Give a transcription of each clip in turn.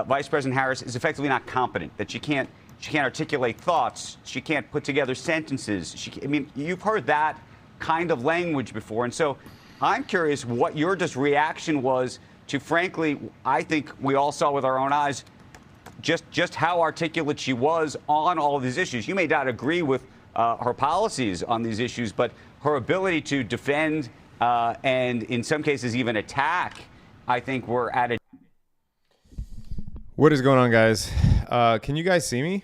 Vice President Harris is effectively not competent, that she can't articulate thoughts, she can't put together sentences. I mean, you've heard that kind of language before. And so I'm curious what your just reaction was to, frankly, I think we all saw with our own eyes just how articulate she was on all of these issues. You may not agree with her policies on these issues, but her ability to defend and in some cases even attack, I think we're at a... What is going on, guys? Can you guys see me?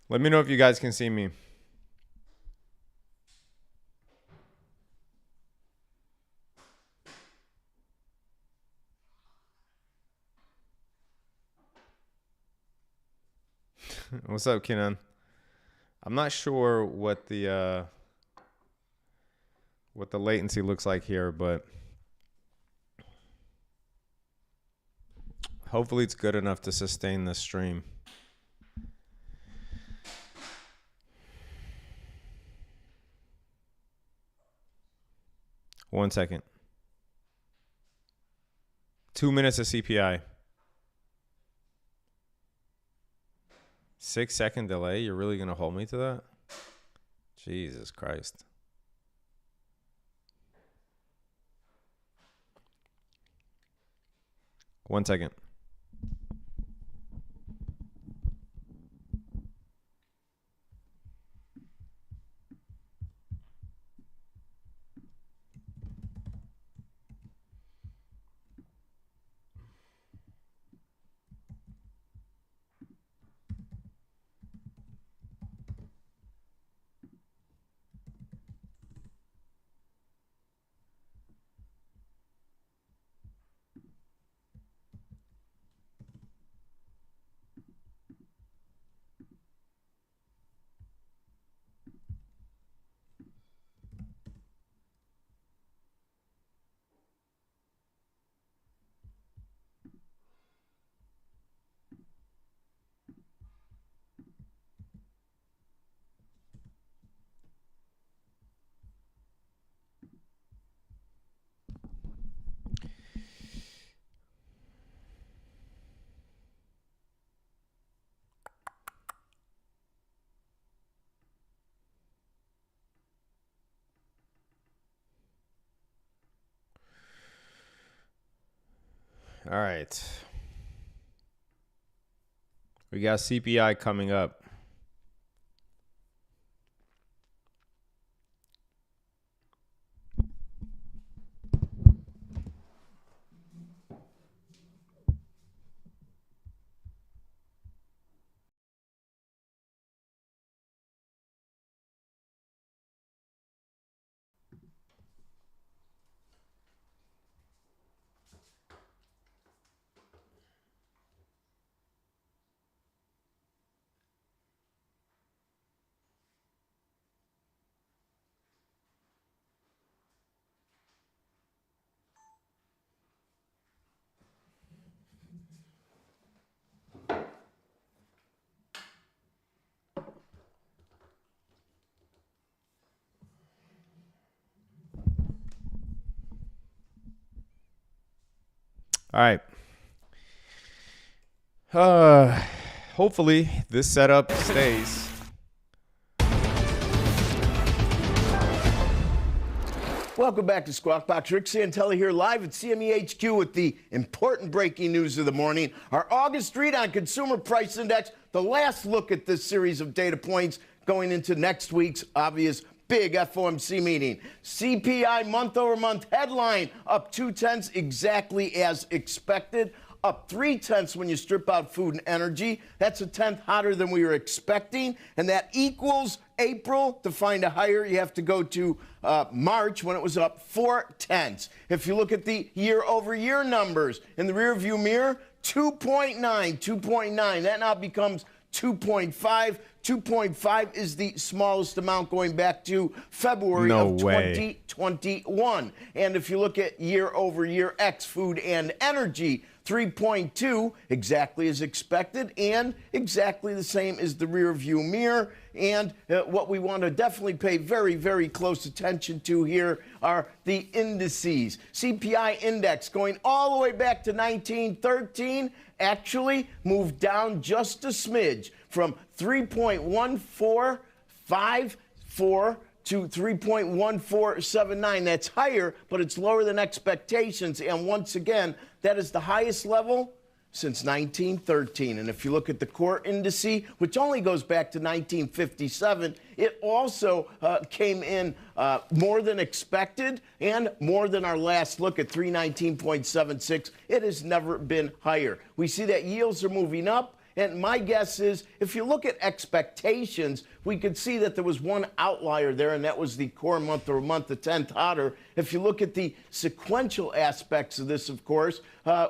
Let me know if you guys can see me. What's up, Kenan? I'm not sure what the latency looks like here, but hopefully it's good enough to sustain this stream. One second. 2 minutes of CPI. 6-second delay? You're really going to hold me to that? Jesus Christ. One second. All right. We got CPI coming up. All right. Hopefully this setup stays. Welcome back to Squawk Box. Rick Santelli here live at CME HQ with the important breaking news of the morning. Our August read on Consumer Price Index, the last look at this series of data points going into next week's obvious big FOMC meeting. CPI month-over-month headline up 0.2 exactly as expected. Up 0.3 when you strip out food and energy. That's 1/10 hotter than we were expecting. And that equals April. To find a higher, you have to go to March when it was up 0.4. If you look at the year-over-year numbers in the rearview mirror, 2.9. That now becomes 2.5. 2.5 is the smallest amount going back to February of 2021. And if you look at year over year, ex food and energy, 3.2, exactly as expected, and exactly the same as the rear view mirror. And what we want to definitely pay very, very close attention to here are the indices. CPI index going all the way back to 1913 actually moved down just a smidge from 3.1454 to 3.1479. That's higher, but it's lower than expectations. And once again, that is the highest level since 1913. And if you look at the core indice, which only goes back to 1957, it also came in more than expected and more than our last look at 319.76. It has never been higher. We see that yields are moving up. And my guess is, if you look at expectations, we could see that there was one outlier there, and that was the core month or month, the 10th hotter. If you look at the sequential aspects of this, of course,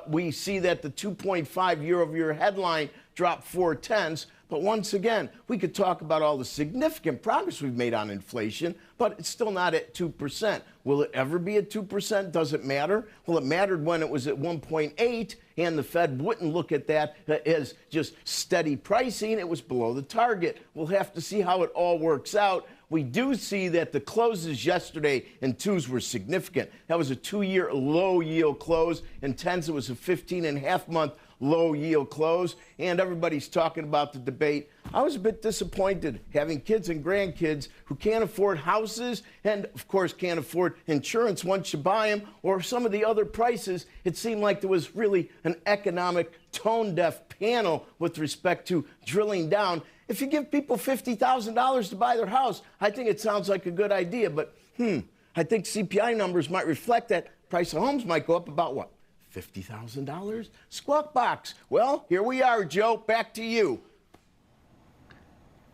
we see that the 2.5 year-over-year headline dropped 0.4. But once again, we could talk about all the significant progress we've made on inflation, but it's still not at 2%. Will it ever be at 2%? Does it matter? Well, it mattered when it was at 1.8, and the Fed wouldn't look at that as just steady pricing. It was below the target. We'll have to see how it all works out. We do see that the closes yesterday in twos were significant. That was a 2-year low yield close. In tens, it was a 15.5-month low yield close, and everybody's talking about the debate. I was a bit disappointed having kids and grandkids who can't afford houses and, of course, can't afford insurance once you buy them, or some of the other prices. It seemed like there was really an economic tone-deaf panel with respect to drilling down. If you give people $50,000 to buy their house, I think it sounds like a good idea, but I think CPI numbers might reflect that. Price of homes might go up about what? $50,000? Squawk Box. Well, here we are, Joe. Back to you.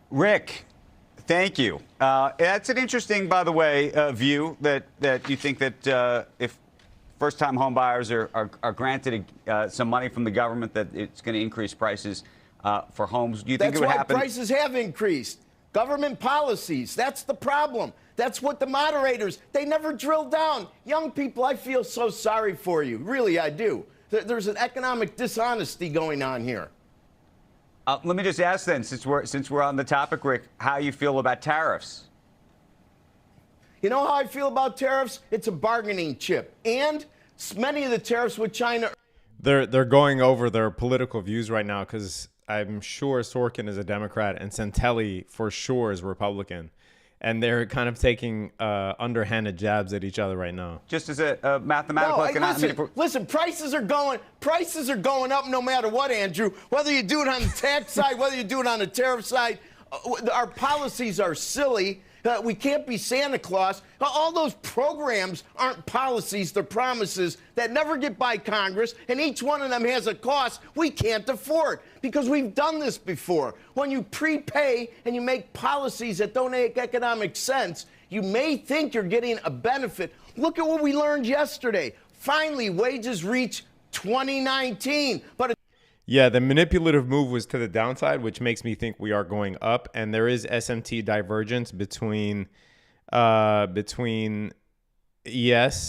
Rick, thank you. That's an interesting, by the way, view that you think that if first-time home buyers are granted some money from the government, that it's going to increase prices for homes. Do you think it would happen? That's why prices have increased. Government policies. That's the problem. That's what the moderators, they never drill down. Young people, I feel so sorry for you. Really, I do. There's an economic dishonesty going on here. Let me just ask then, since we're on the topic, Rick, how you feel about tariffs? You know how I feel about tariffs? It's a bargaining chip. And many of the tariffs with China. They're going over their political views right now because I'm sure Sorkin is a Democrat and Santelli for sure is Republican. And they're kind of taking underhanded jabs at each other right now. Just as a mathematical economic. Listen, prices are going up no matter what, Andrew. Whether you do it on the tax side, whether you do it on the tariff side, our policies are silly. We can't be Santa Claus. All those programs aren't policies, they're promises that never get by Congress, and each one of them has a cost we can't afford because we've done this before. When you prepay and you make policies that don't make economic sense, you may think you're getting a benefit. Look at what we learned yesterday. Finally, wages reach 2019, but yeah, the manipulative move was to the downside, which makes me think we are going up. And there is SMT divergence between ES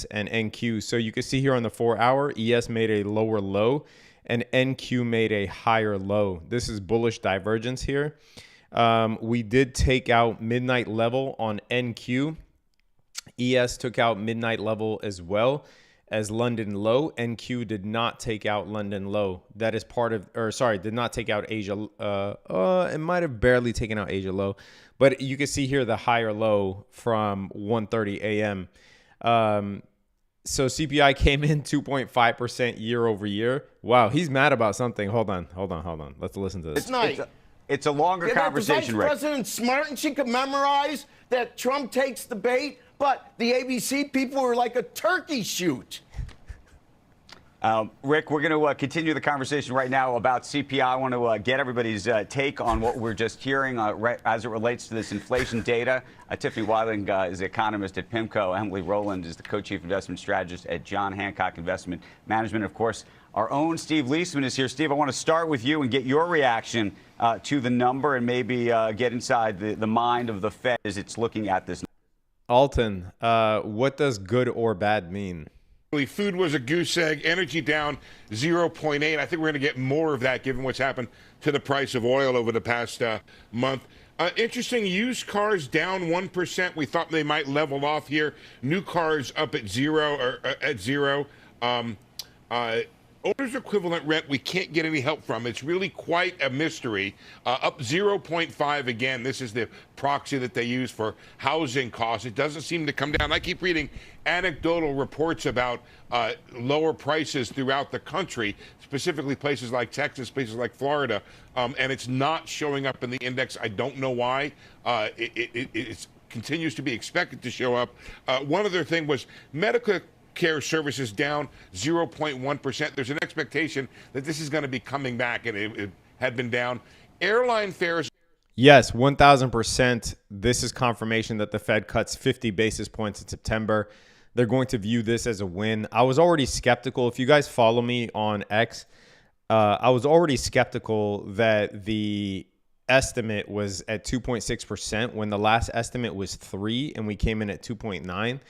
and NQ. So you can see here on the 4-hour, ES made a lower low and NQ made a higher low. This is bullish divergence here. We did take out midnight level on NQ. ES took out midnight level as well as London low. NQ did not take out London low. That is part of, or sorry, did not take out Asia. It might have barely taken out Asia low, but you can see here the higher low from 1:30 a.m. So CPI came in 2.5% year over year. Wow, he's mad about something. Hold on. Let's listen to this. It's a longer conversation, Rick. The vice president's smart and she could memorize that Trump takes the bait, but the ABC people were like a turkey shoot. Rick, we're going to continue the conversation right now about CPI. I want to get everybody's take on what we're just hearing as it relates to this inflation data. Tiffany Weiling is the economist at PIMCO. Emily Rowland is the co-chief investment strategist at John Hancock Investment Management. Of course, our own Steve Leisman is here. Steve, I want to start with you and get your reaction to the number and maybe get inside the mind of the Fed as it's looking at this. Alton, what does good or bad mean? Food was a goose egg. Energy down 0.8. I think we're going to get more of that given what's happened to the price of oil over the past month. Interesting, used cars down 1%. We thought they might level off here. New cars up at zero. Owner's equivalent rent, we can't get any help from. It's really quite a mystery. Up 0.5 again. This is the proxy that they use for housing costs. It doesn't seem to come down. I keep reading anecdotal reports about lower prices throughout the country, specifically places like Texas, places like Florida, and it's not showing up in the index. I don't know why. It continues to be expected to show up. One other thing was medical care services down 0.1%. There's an expectation that this is going to be coming back, and it had been down. Airline fares. Yes, 1,000%. This is confirmation that the Fed cuts 50 basis points in September. They're going to view this as a win. I was already skeptical. If you guys follow me on X, I was already skeptical that the estimate was at 2.6% when the last estimate was 3 and we came in at 2.9.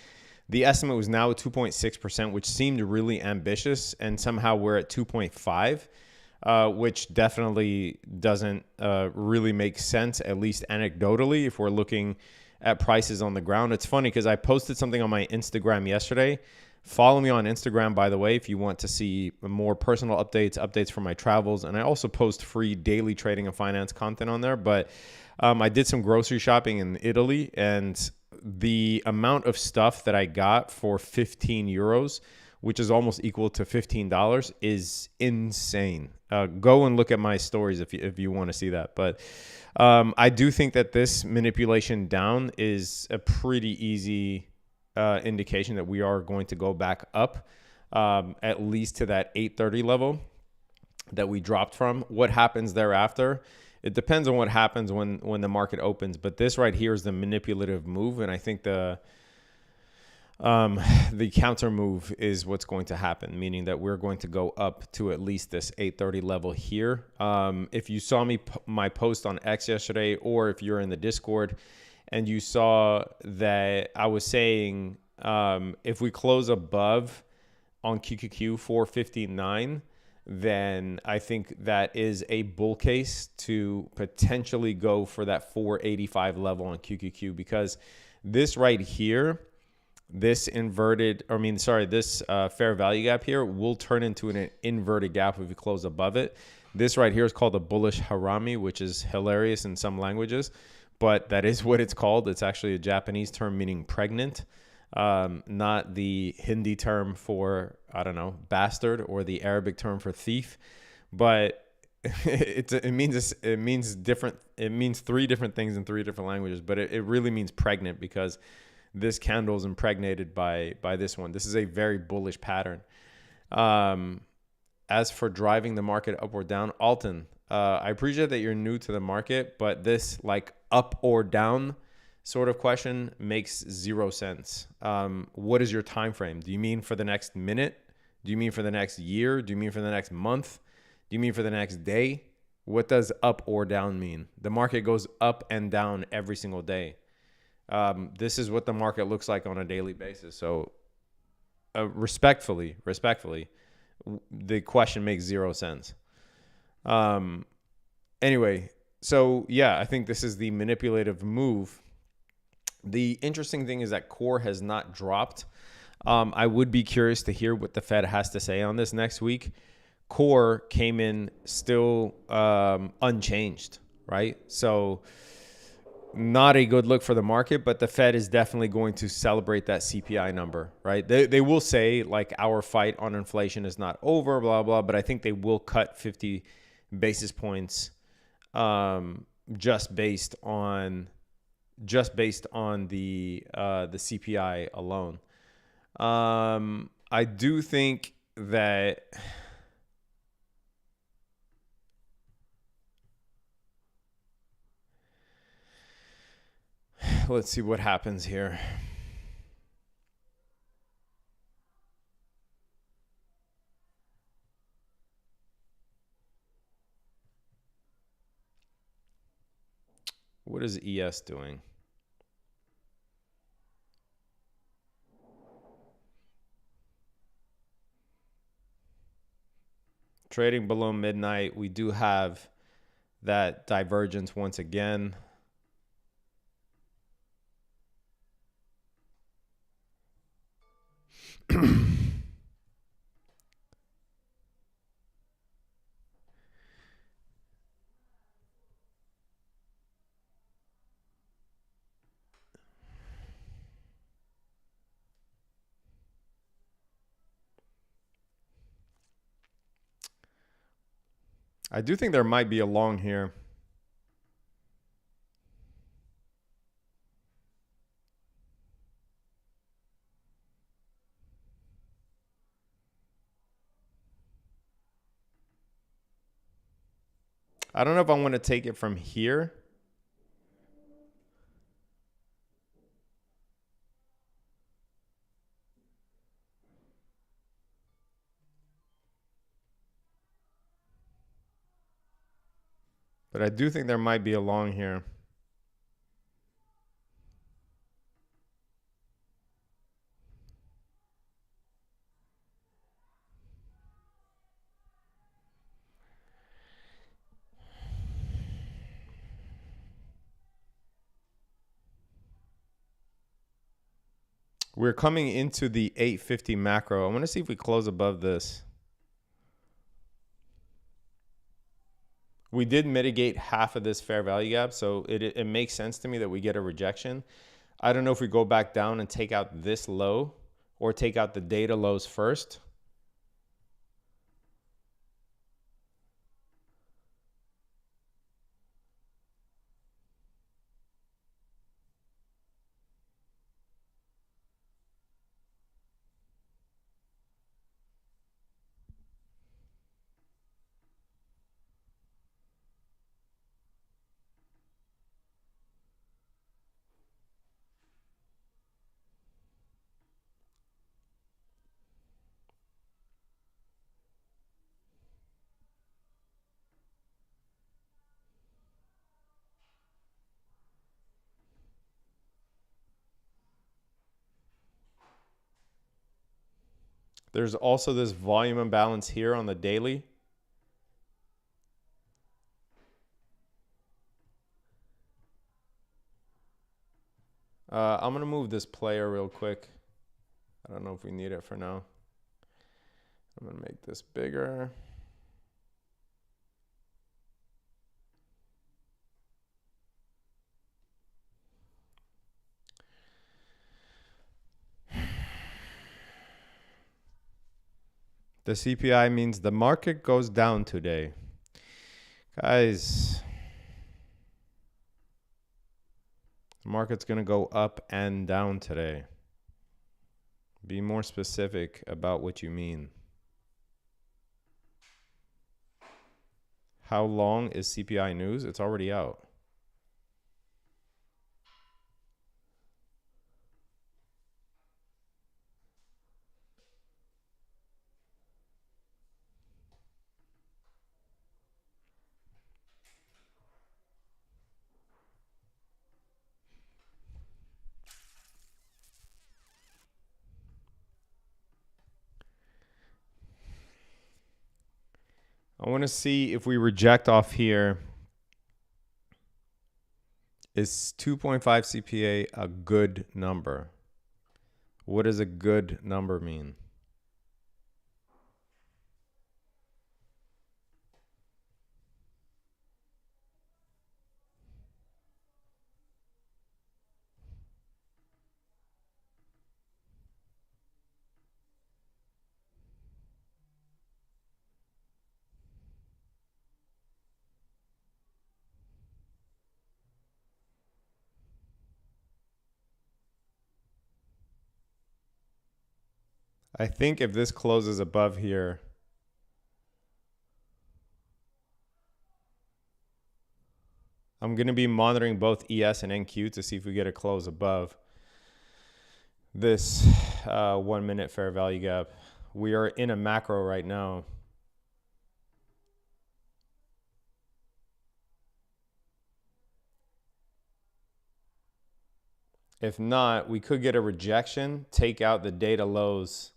The estimate was now at 2.6%, which seemed really ambitious, and somehow we're at 2.5, which definitely doesn't really make sense, at least anecdotally, if we're looking at prices on the ground. It's funny because I posted something on my Instagram yesterday. Follow me on Instagram, by the way, if you want to see more personal updates from my travels. And I also post free daily trading and finance content on there. But I did some grocery shopping in Italy, and the amount of stuff that I got for 15 euros, which is almost equal to $15, is insane. Go and look at my stories if you want to see that. But I do think that this manipulation down is a pretty easy indication that we are going to go back up, at least to that 830 level that we dropped from. What happens thereafter? It depends on what happens when the market opens. But this right here is the manipulative move, and I think the counter move is what's going to happen, meaning that we're going to go up to at least this 830 level here. If you saw my post on X yesterday, or if you're in the Discord and you saw that I was saying if we close above on QQQ 459, then I think that is a bull case to potentially go for that 485 level on QQQ, because this right here, this fair value gap here will turn into an inverted gap if we close above it. This right here is called a bullish harami, which is hilarious in some languages, but that is what it's called. It's actually a Japanese term meaning pregnant, not the Hindi term for, I don't know, bastard, or the Arabic term for thief. But it means different. It means 3 different things in 3 different languages, but it really means pregnant, because this candle is impregnated by this one. This is a very bullish pattern. As for driving the market up or down, Alton, I appreciate that you're new to the market, but this like up or down sort of question makes 0 sense. What is your time frame? Do you mean for the next minute? Do you mean for the next year? Do you mean for the next month? Do you mean for the next day? What does up or down mean? The market goes up and down every single day. This is what the market looks like on a daily basis. So respectfully, the question makes 0 sense. Anyway, so yeah, I think this is the manipulative move. The interesting thing is that core has not dropped. I would be curious to hear what the Fed has to say on this next week. Core came in still unchanged, right? So not a good look for the market, but the Fed is definitely going to celebrate that CPI number, right? They will say like our fight on inflation is not over, blah, blah, but I think they will cut 50 basis points just based on the CPI alone. I do think that let's see what happens here. What is ES doing? Trading below midnight, we do have that divergence once again. I do think there might be a long here. I don't know if I want to take it from here. But I do think there might be a long here. We're coming into the 850 macro. I want to see if we close above this. We did mitigate half of this fair value gap, so it makes sense to me that we get a rejection. I don't know if we go back down and take out this low or take out the data lows first. There's also this volume imbalance here on the daily. I'm going to move this player real quick. I don't know if we need it for now. I'm going to make this bigger. The CPI means the market goes down today. Guys, the market's going to go up and down today. Be more specific about what you mean. How long is CPI news? It's already out. I want to see if we reject off here. Is 2.5 CPA a good number? What does a good number mean? I think if this closes above here, I'm going to be monitoring both ES and NQ to see if we get a close above this 1 minute fair value gap. We are in a macro right now. If not, we could get a rejection, take out the data lows.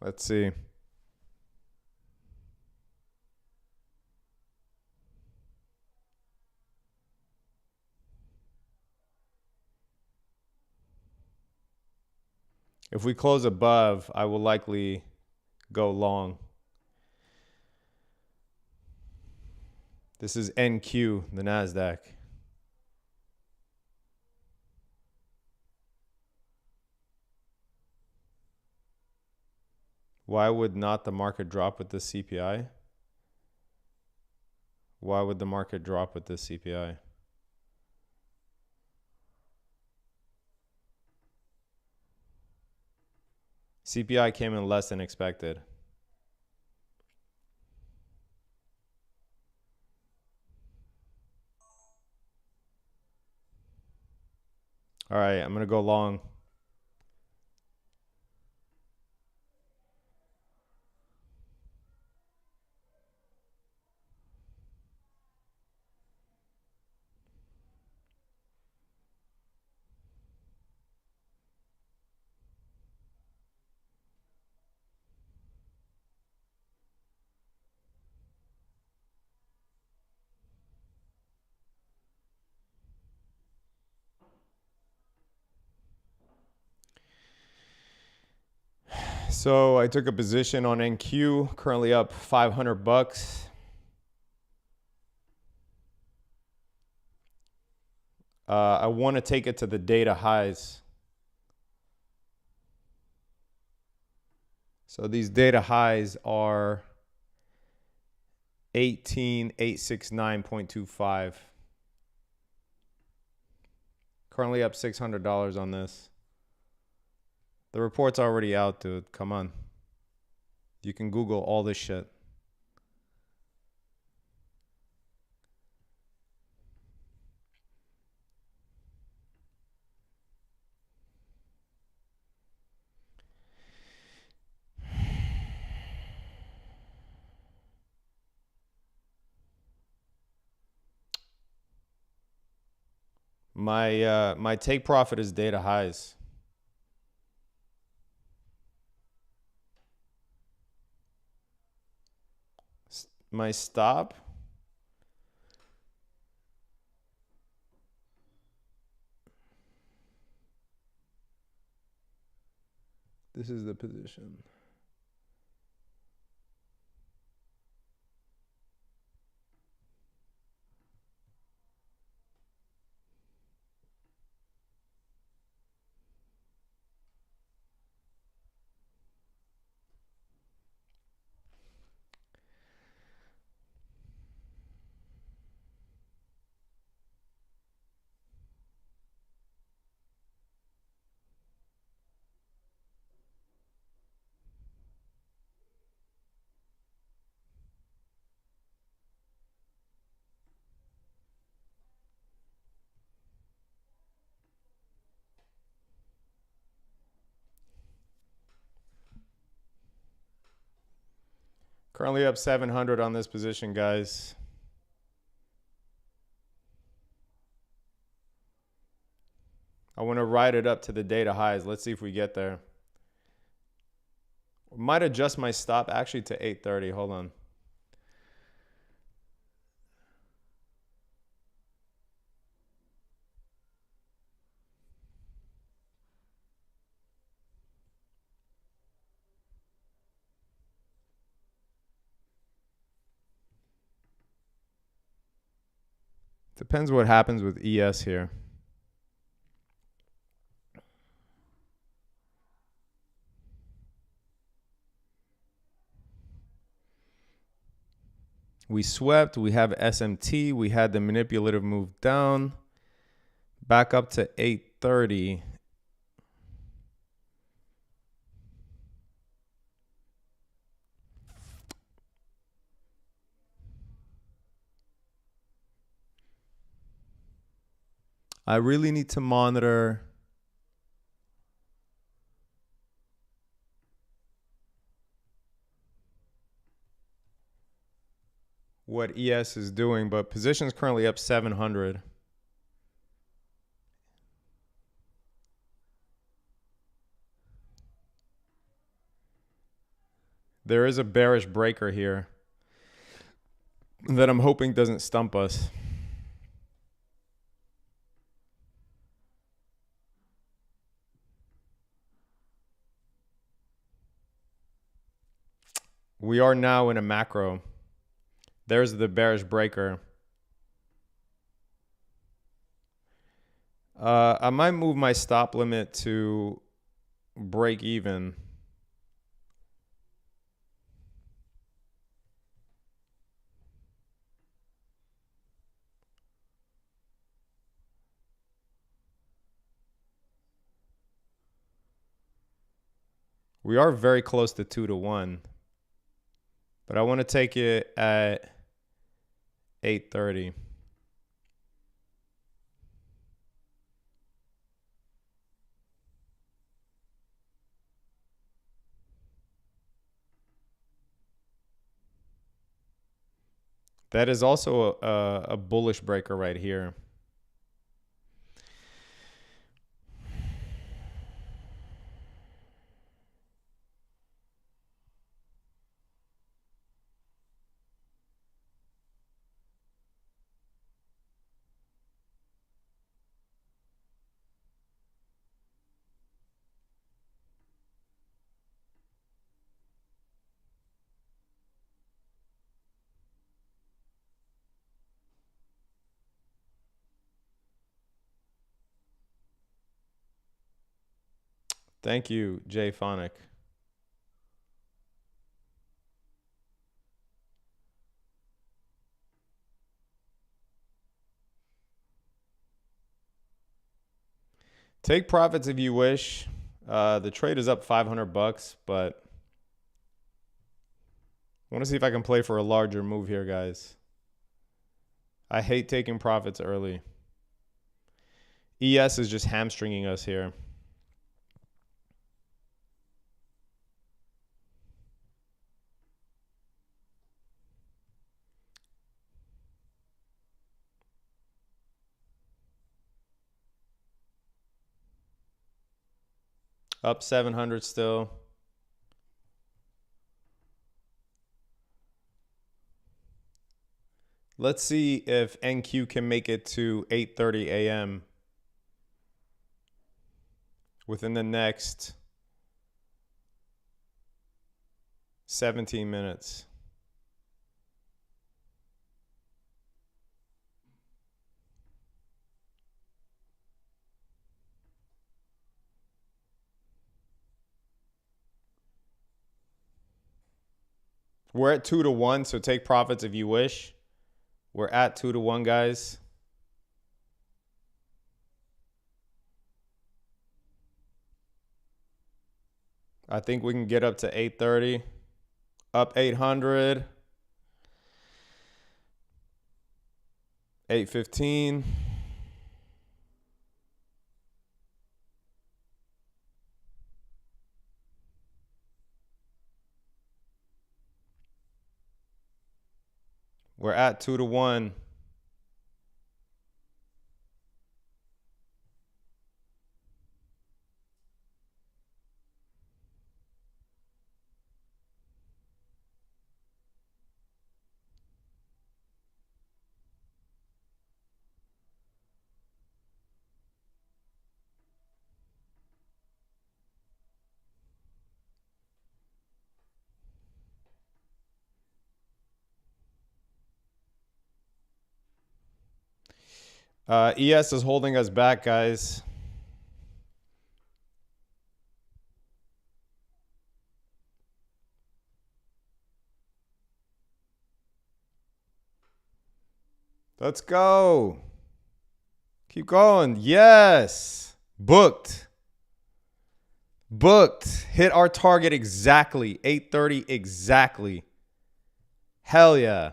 Let's see. If we close above, I will likely go long. This is NQ, the NASDAQ. Why would not the market drop with this CPI? Why would the market drop with this CPI? CPI came in less than expected. All right, I'm going to go long. So I took a position on NQ, currently up 500 bucks. I want to take it to the data highs. So these data highs are 18,869.25. Currently up $600 on this. The report's already out, dude. Come on. You can Google all this shit. My take profit is data highs. My stop, this is the position. Currently up 700 on this position, guys. I want to ride it up to the data highs. Let's see if we get there. Might adjust my stop actually to 830. Hold on. Depends what happens with ES here. We swept. We have SMT. We had the manipulative move down. Back up to 830. I really need to monitor what ES is doing, but position's currently up 700. There is a bearish breaker here that I'm hoping doesn't stump us. We are now in a macro. There's the bearish breaker. I might move my stop limit to break even. We are very close to 2-1. But I want to take it at 8:30. That is also a bullish breaker right here. Thank you, Jay Phonic. Take profits if you wish. The trade is up $500, but I want to see if I can play for a larger move here, guys. I hate taking profits early. ES is just hamstringing us here. Up 700 still. Let's see if NQ can make it to 8:30 a.m. within the next 17 minutes. We're at 2-1, so take profits if you wish. We're at 2-1, guys. I think we can get up to 8:30. Up 800. 8:15. We're at 2-1. ES is holding us back, guys. Let's go. Keep going. Yes. Booked. Booked. Hit our target exactly. 8:30 exactly. Hell yeah.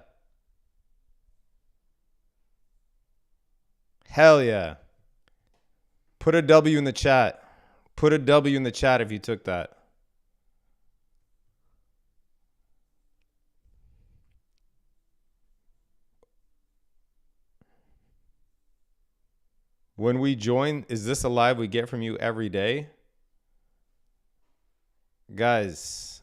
Hell yeah. Put a W in the chat. Put a W in the chat if you took that. When we join, is this a live we get from you every day? Guys,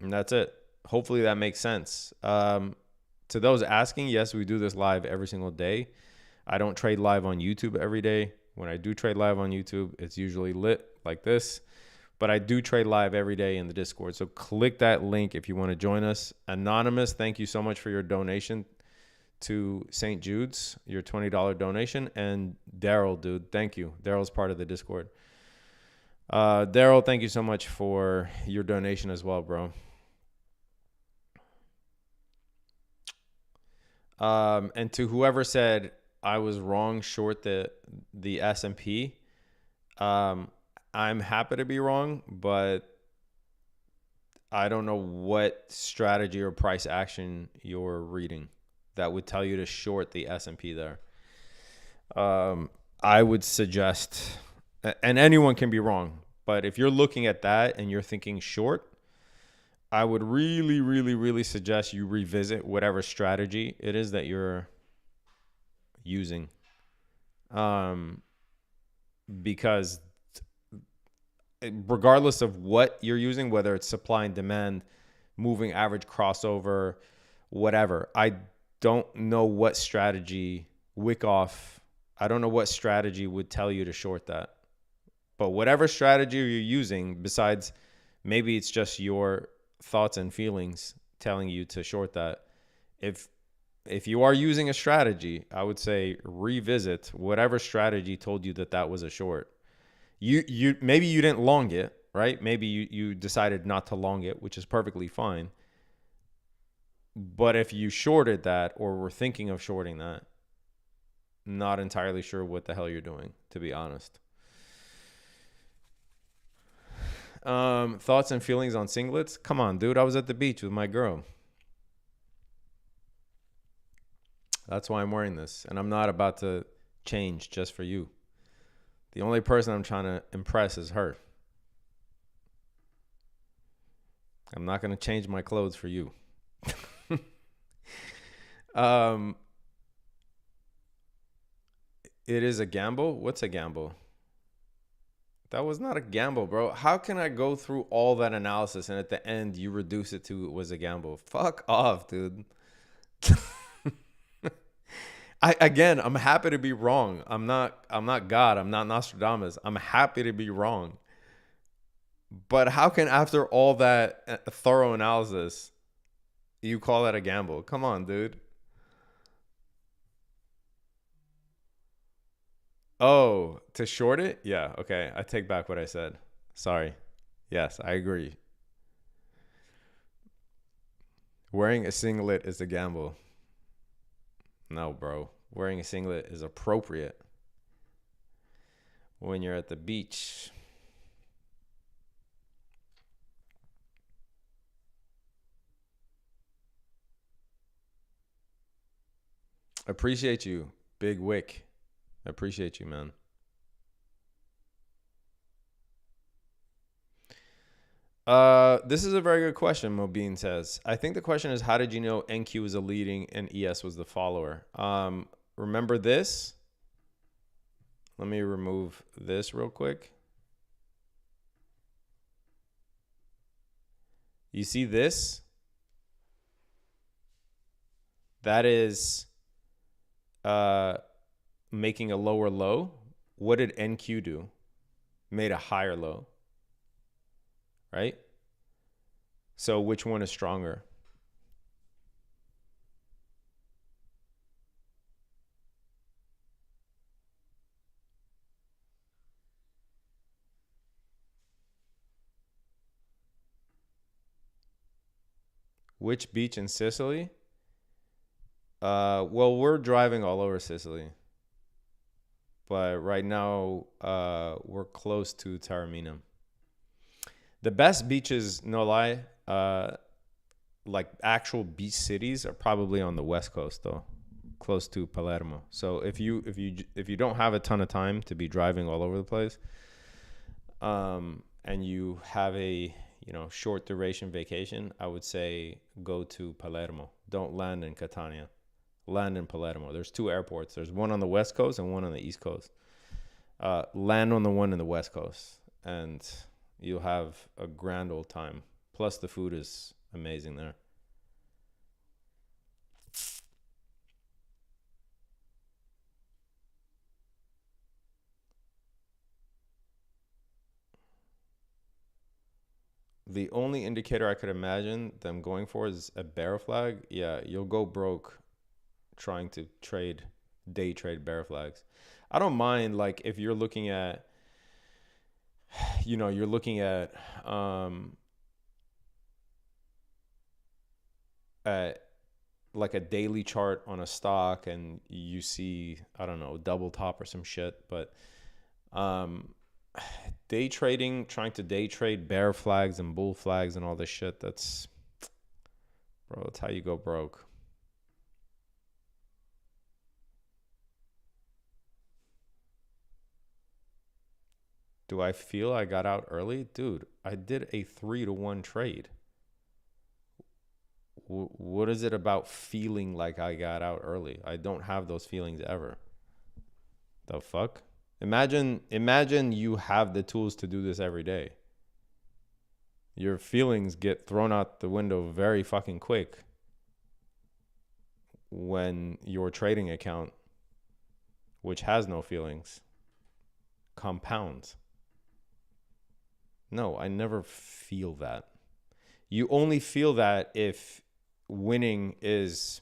And that's it. Hopefully that makes sense. To those asking, yes, we do this live every single day. I don't trade live on YouTube every day. When I do trade live on YouTube, it's usually lit like this. But I do trade live every day in the Discord. So click that link if you want to join us. Anonymous, thank you so much for your donation to St. Jude's, your $20 donation. And Daryl, dude, thank you. Daryl's part of the Discord. Daryl, thank you so much for your donation as well, bro. And to whoever said I was wrong short the S&P, I'm happy to be wrong, but I don't know what strategy or price action you're reading that would tell you to short the S&P there. I would suggest, and anyone can be wrong, but if you're looking at that and you're thinking short, I would really, really, really suggest you revisit whatever strategy it is that you're using. Because regardless of what you're using, whether it's supply and demand, moving average crossover, whatever, I don't know what strategy, Wyckoff, I don't know what strategy would tell you to short that. But whatever strategy you're using, besides maybe it's just your thoughts and feelings telling you to short that, if you are using a strategy, I would say revisit whatever strategy told you that was a short. You maybe you didn't long it, right? Maybe you decided not to long it, which is perfectly fine. But if you shorted that or were thinking of shorting that, not entirely sure what the hell you're doing, to be honest. Thoughts and feelings on singlets? Come on, dude. I was at the beach with my girl. That's why I'm wearing this. And I'm not about to change just for you. The only person I'm trying to impress is her. I'm not going to change my clothes for you. It is a gamble? What's a gamble? That was not a gamble, bro. How can I go through all that analysis and at the end you reduce it to it was a gamble? Fuck off, dude. I'm happy to be wrong. I'm not God. I'm not Nostradamus. I'm happy to be wrong. But how can, after all that thorough analysis, you call that a gamble? Come on, dude. Oh, to short it? Yeah, okay. I take back what I said. Sorry. Yes, I agree. Wearing a singlet is a gamble. No, bro. Wearing a singlet is appropriate when you're at the beach. Appreciate you, Big Wick. I appreciate you, man. This is a very good question, Mobeen says. I think the question is, how did you know NQ was a leading and ES was the follower? Remember this? Let me remove this real quick. You see this? That is making a lower low. What did NQ do? Made a higher low. Right? So which one is stronger? Which beach in Sicily? Well, we're driving all over Sicily. But right now, we're close to Taormina. The best beaches, no lie, like actual beach cities, are probably on the West Coast, though, close to Palermo. So if you don't have a ton of time to be driving all over the place, and you have a short duration vacation, I would say go to Palermo. Don't land in Catania. Land in Palermo. There's two airports. There's one on the West Coast and one on the East Coast. Land on the one in the West Coast, and you'll have a grand old time. Plus the food is amazing there. The only indicator I could imagine them going for is a bear flag. Yeah, you'll go broke trying to day trade bear flags. I don't mind, like, if you're looking at, you're looking at like a daily chart on a stock and you see, I don't know, double top or some shit. But day trading, trying to day trade bear flags and bull flags and all this shit, that's how you go broke. Do I feel I got out early? Dude, I did a 3-to-1 trade. What is it about feeling like I got out early? I don't have those feelings ever. The fuck? Imagine you have the tools to do this every day. Your feelings get thrown out the window very fucking quick when your trading account, which has no feelings, compounds. No, I never feel that. You only feel that if winning is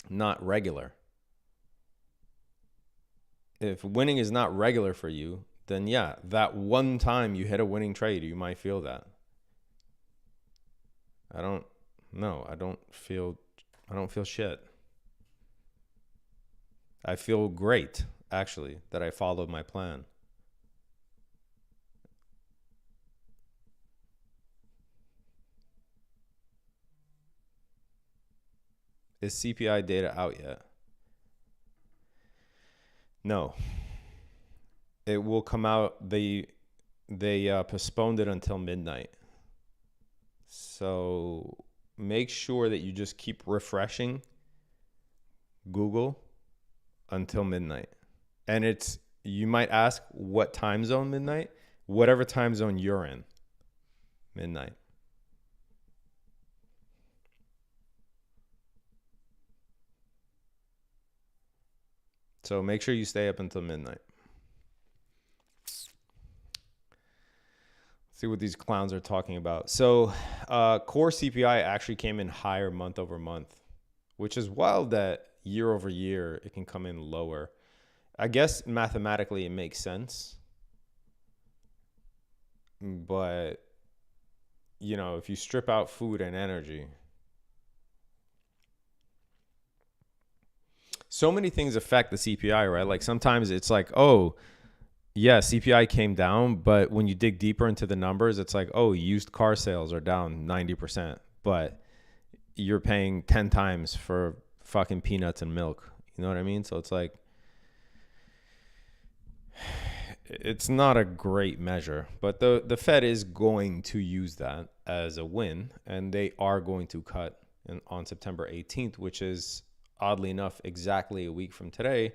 not regular. If winning is not regular for you, then yeah, that one time you hit a winning trade, you might feel that. I don't feel shit. I feel great, actually, that I followed my plan. Is CPI data out yet? No. It will come out. They postponed it until midnight. So make sure that you just keep refreshing Google until midnight. And you might ask what time zone midnight? Whatever time zone you're in, midnight. So make sure you stay up until midnight. See what these clowns are talking about. So core CPI actually came in higher month over month, which is wild that year over year it can come in lower. I guess mathematically it makes sense. But, if you strip out food and energy, so many things affect the CPI, right? Like sometimes it's like, oh, yeah, CPI came down, but when you dig deeper into the numbers, it's like, oh, used car sales are down 90%, but you're paying 10 times for fucking peanuts and milk. You know what I mean? So it's like, it's not a great measure, but the Fed is going to use that as a win, and they are going to cut on September 18th, which is, oddly enough, exactly a week from today,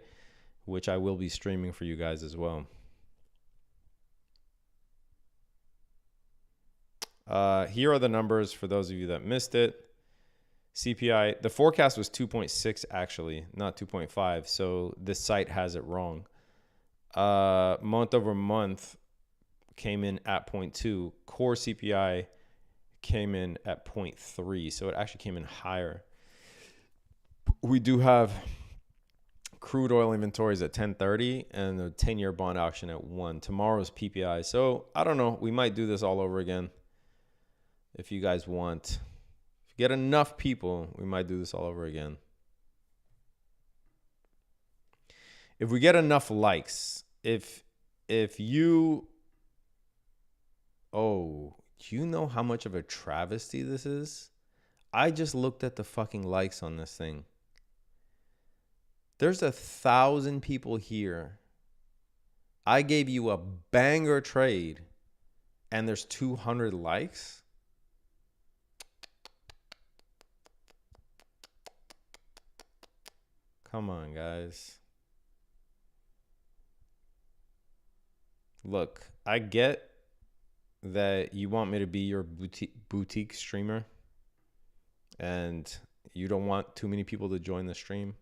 which I will be streaming for you guys as well. Here are the numbers for those of you that missed it. CPI, the forecast was 2.6 actually, not 2.5. So this site has it wrong. Month over month came in at 0.2. Core CPI came in at 0.3. So it actually came in higher. We do have crude oil inventories at 10:30 and the 10-year bond auction at 1. Tomorrow's PPI. So I don't know. We might do this all over again. If you guys want. If you get enough people, we might do this all over again. If we get enough likes, if you, do you know how much of a travesty this is? I just looked at the fucking likes on this thing. There's 1,000 people here. I gave you a banger trade and there's 200 likes. Come on, guys. Look, I get that you want me to be your boutique streamer and you don't want too many people to join the stream.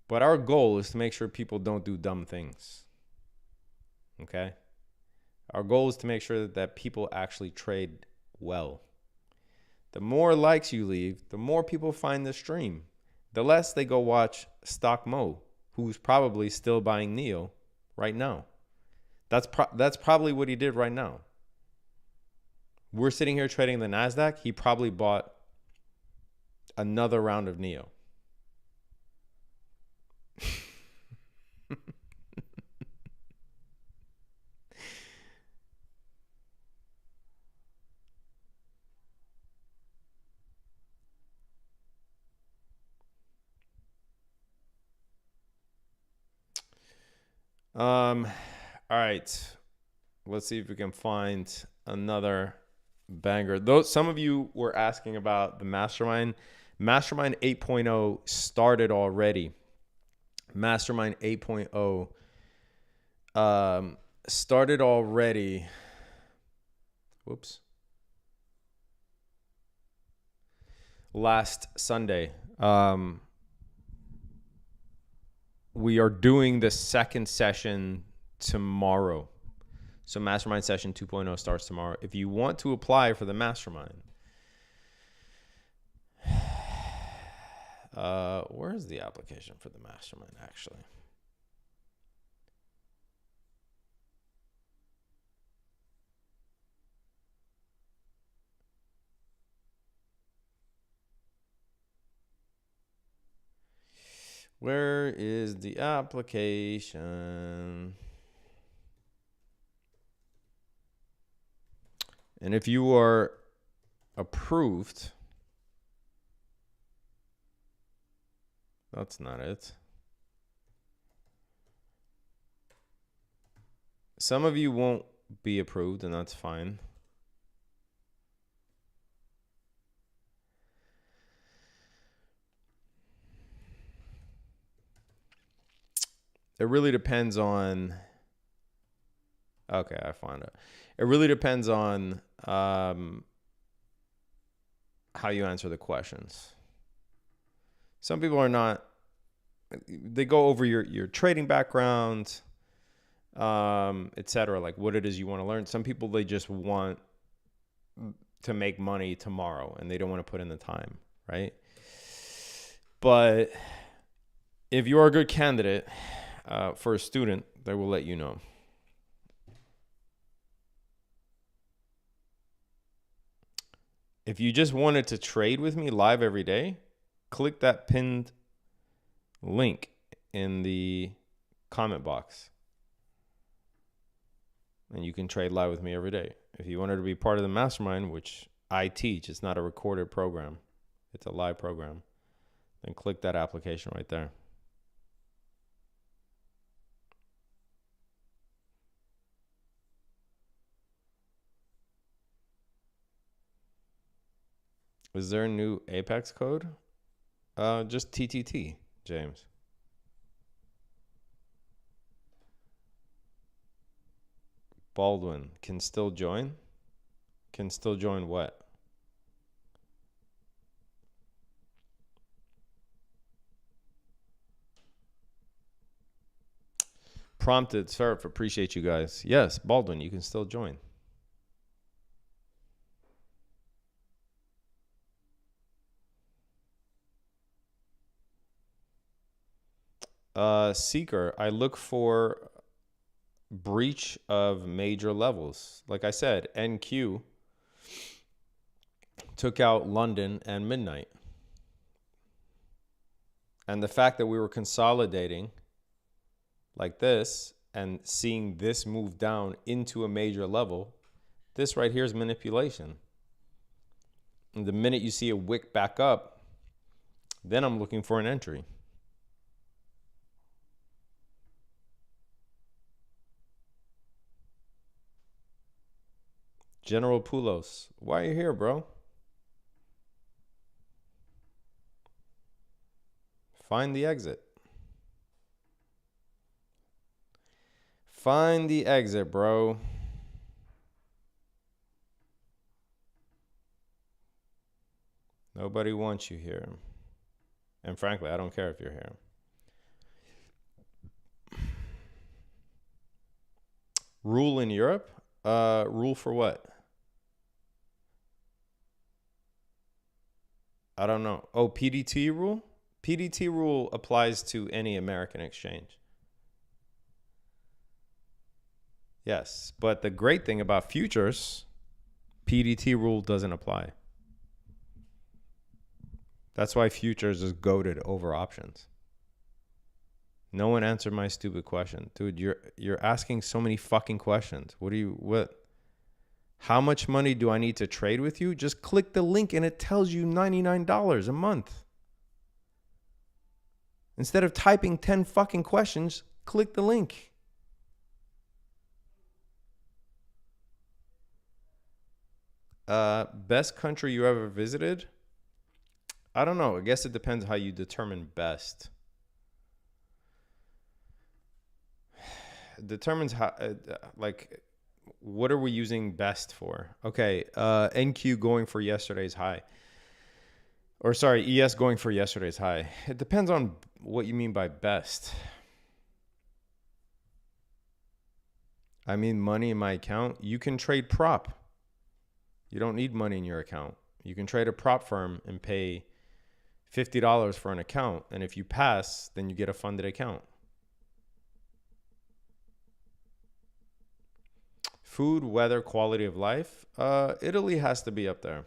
But our goal is to make sure people don't do dumb things. Okay? Our goal is to make sure that people actually trade well. The more likes you leave, the more people find the stream. The less they go watch Stock Mo, who's probably still buying NEO right now. That's probably what he did right now. We're sitting here trading the NASDAQ. He probably bought another round of NEO. All right. Let's see if we can find another banger. Though some of you were asking about the Mastermind. Mastermind 8.0 started already. Mastermind 8.0 started already. Whoops. Last Sunday. We are doing the second session tomorrow. So Mastermind session 2.0 starts tomorrow. If you want to apply for the Mastermind, where's the application for the Mastermind actually? Where is the application? And if you are approved, that's not it. Some of you won't be approved, and that's fine. It really depends on. Okay, I found it. It really depends on how you answer the questions. Some people are not. They go over your trading background, etc. Like what it is you want to learn. Some people, they just want to make money tomorrow and they don't want to put in the time, right? But if you are a good candidate for a student, they will let you know. If you just wanted to trade with me live every day, click that pinned link in the comment box. And you can trade live with me every day. If you wanted to be part of the Mastermind, which I teach, it's not a recorded program, it's a live program, then click that application right there. Is there a new Apex code? Just TTT, James. Baldwin can still join? Can still join what? Prompted Surf, appreciate you guys. Yes, Baldwin, you can still join. Seeker, I look for breach of major levels. Like I said, NQ took out London and midnight. And the fact that we were consolidating like this and seeing this move down into a major level, this right here is manipulation. And the minute you see a wick back up, then I'm looking for an entry. General Poulos, why are you here, bro? Find the exit. Find the exit, bro. Nobody wants you here. And frankly, I don't care if you're here. Rule in Europe? Rule for what? I don't know. Oh, PDT rule? PDT rule applies to any American exchange. Yes, but the great thing about futures, PDT rule doesn't apply. That's why futures is goated over options. No one answered my stupid question. Dude, you're asking so many fucking questions. What? How much money do I need to trade with you? Just click the link and it tells you $99 a month. Instead of typing 10 fucking questions, click the link. Best country you ever visited? I don't know. I guess it depends how you determine best. It determines how, what are we using best for? Okay, NQ going for yesterday's high. Or sorry, ES going for yesterday's high. It depends on what you mean by best. I mean money in my account. You can trade prop. You don't need money in your account. You can trade a prop firm and pay $50 for an account. And if you pass, then you get a funded account. Food, weather, quality of life. Italy has to be up there.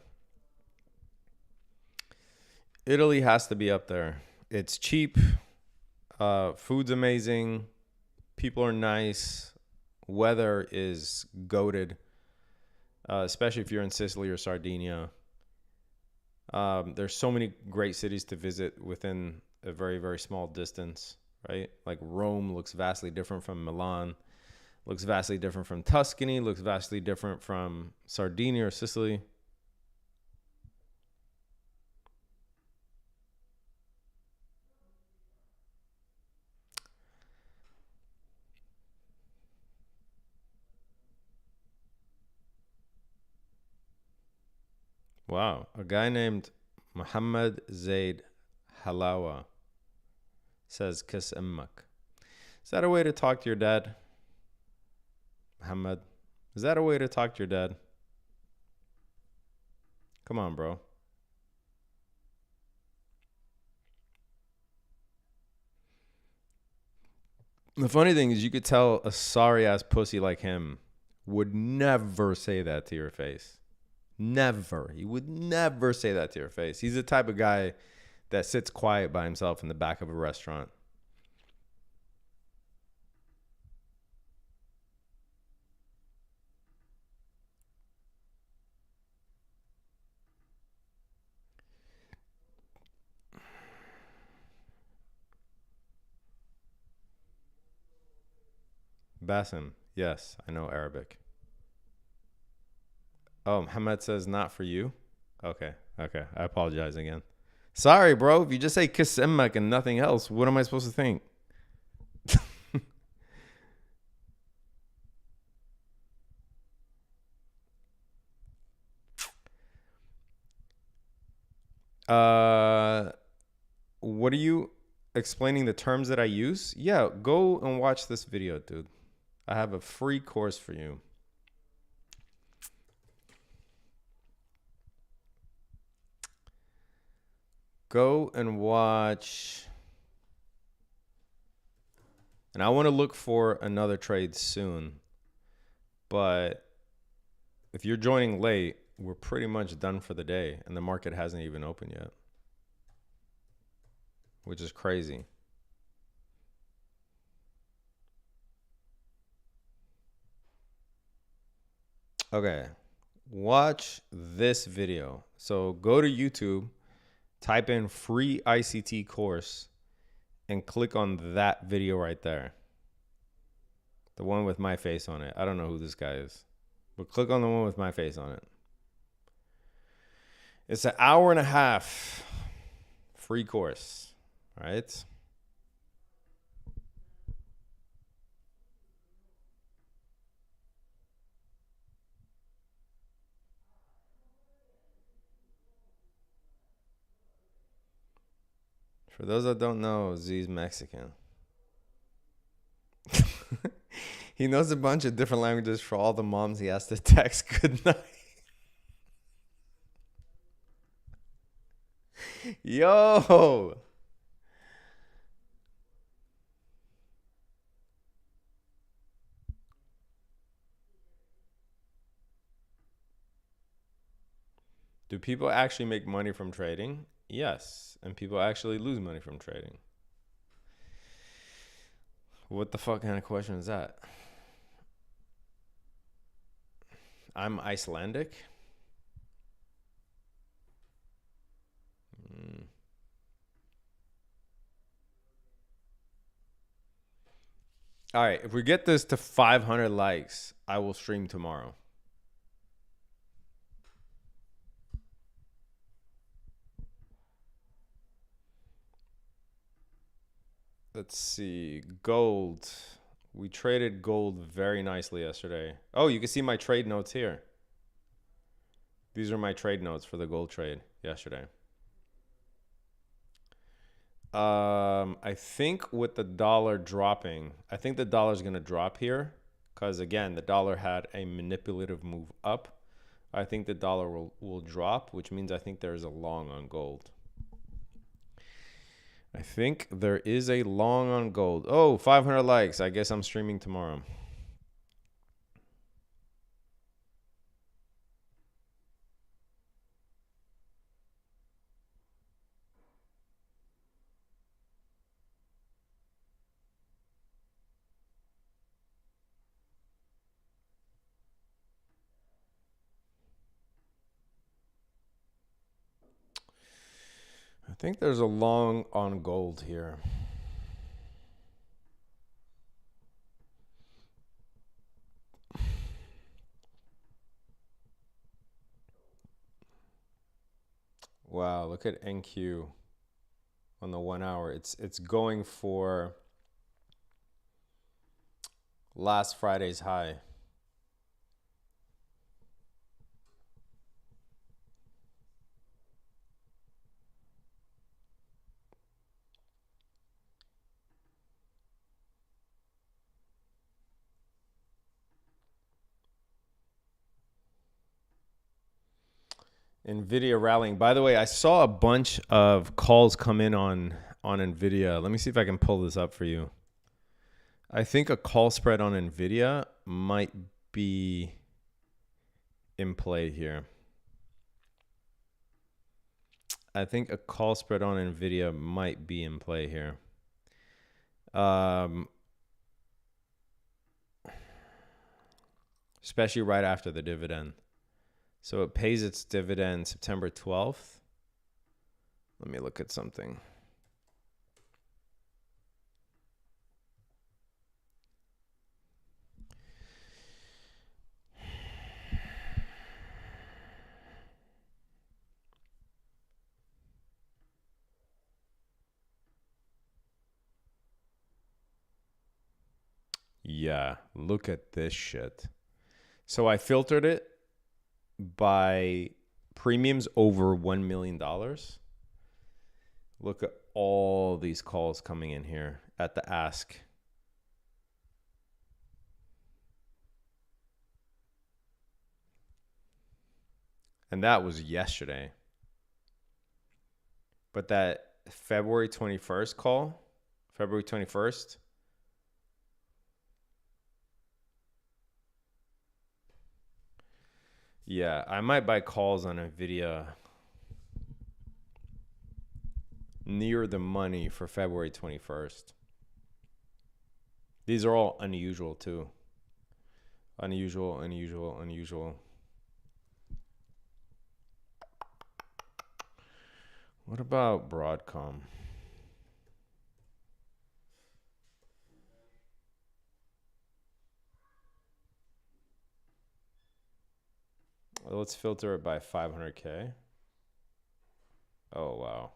Italy has to be up there. It's cheap. Food's amazing. People are nice. Weather is goated. Especially if you're in Sicily or Sardinia. There's so many great cities to visit within a very, very small distance, right? Like Rome looks vastly different from Milan, looks vastly different from Tuscany, looks vastly different from Sardinia or Sicily. Wow, a guy named Muhammad Zaid Halawa says kiss emmak. Is that a way to talk to your dad? Muhammad, is that a way to talk to your dad? Come on, bro. The funny thing is you could tell a sorry ass pussy like him would never say that to your face. Never. He would never say that to your face. He's the type of guy that sits quiet by himself in the back of a restaurant. Basim. Yes, I know Arabic. Oh, Muhammad says not for you. Okay. I apologize again. Sorry, bro. If you just say kiss emmak and nothing else, what am I supposed to think? What are you explaining the terms that I use? Yeah, go and watch this video, dude. I have a free course for you. Go and watch. And I want to look for another trade soon. But if you're joining late, we're pretty much done for the day. And the market hasn't even opened yet. Which is crazy. Okay. Watch this video. So go to YouTube. Type in free ICT course and click on that video right there. The one with my face on it. I don't know who this guy is, but click on the one with my face on it. It's an hour and a half free course, right? For those that don't know, Z's Mexican. He knows a bunch of different languages for all the moms he has to text good night. Yo! Do people actually make money from trading? Yes. And people actually lose money from trading. What the fuck kind of question is that? I'm Icelandic. All right, if we get this to 500 likes, I will stream tomorrow. Let's see. Gold. We traded gold very nicely yesterday. Oh, you can see my trade notes here. These are my trade notes for the gold trade yesterday. I think with the dollar dropping, I think the dollar's going to drop here because, again, the dollar had a manipulative move up. I think the dollar will drop, which means I think there's a long on gold. I think there is a long on gold. Oh, 500 likes. I guess I'm streaming tomorrow. I think there's a long on gold here. Wow, look at NQ on the 1 hour. It's going for last Friday's high. NVIDIA rallying. By the way, I saw a bunch of calls come in on NVIDIA. Let me see if I can pull this up for you. I think a call spread on NVIDIA might be in play here. I think a call spread on NVIDIA might be in play here. Especially right after the dividend. So it pays its dividend September 12th. Let me look at something. Yeah, look at this shit. So I filtered it by premiums over $1 million. Look at all these calls coming in here at the ask. And that was yesterday. But that February 21st call, February 21st, yeah, I might buy calls on NVIDIA near the money for February 21st. These are all unusual too. Unusual, unusual, unusual. What about Broadcom? Let's filter it by 500K. Oh, wow.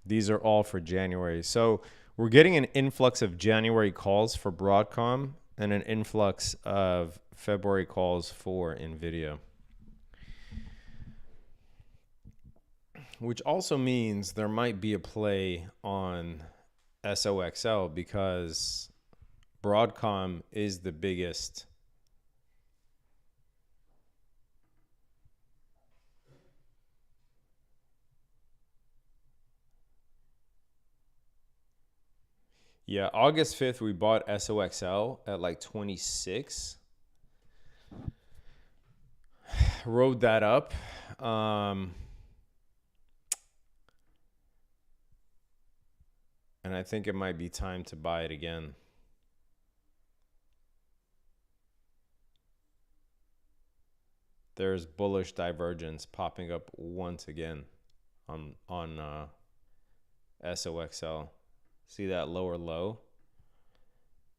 These are all for January. So we're getting an influx of January calls for Broadcom and an influx of February calls for NVIDIA. which also means there might be a play on SOXL because Broadcom is the biggest Yeah, August 5th, we bought SOXL at like 26. Rode that up. And I think it might be time to buy it again. There's bullish divergence popping up once again on SOXL. See that lower low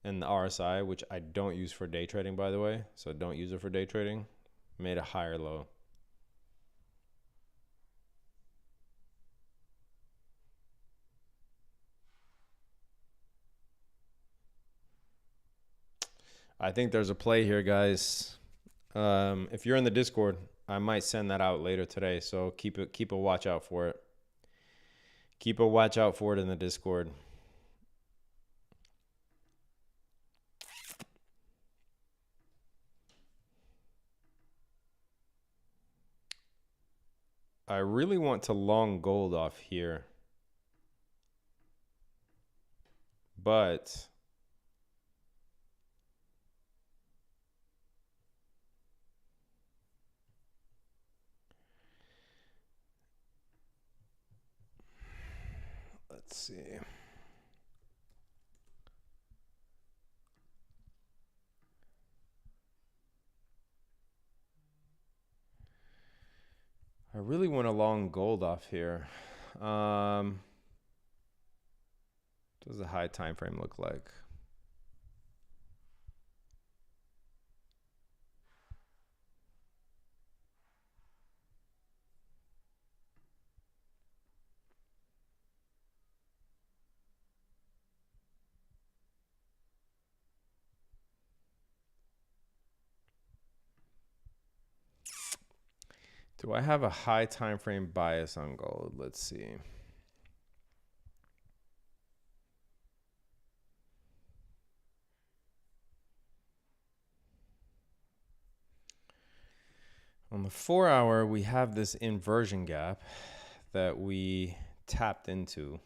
and the RSI, which I don't use for day trading, by the way. So don't use it for day trading. Made a higher low. I think there's a play here, guys. If you're in the Discord, I might send that out later today. So keep a watch out for it. Keep a watch out for it in the Discord. I really want to long gold off here, but let's see. I really want a long gold off here. What does the high time frame look like? Do I have a high time frame bias on gold? Let's see. On the 4 hour, we have this inversion gap that we tapped into.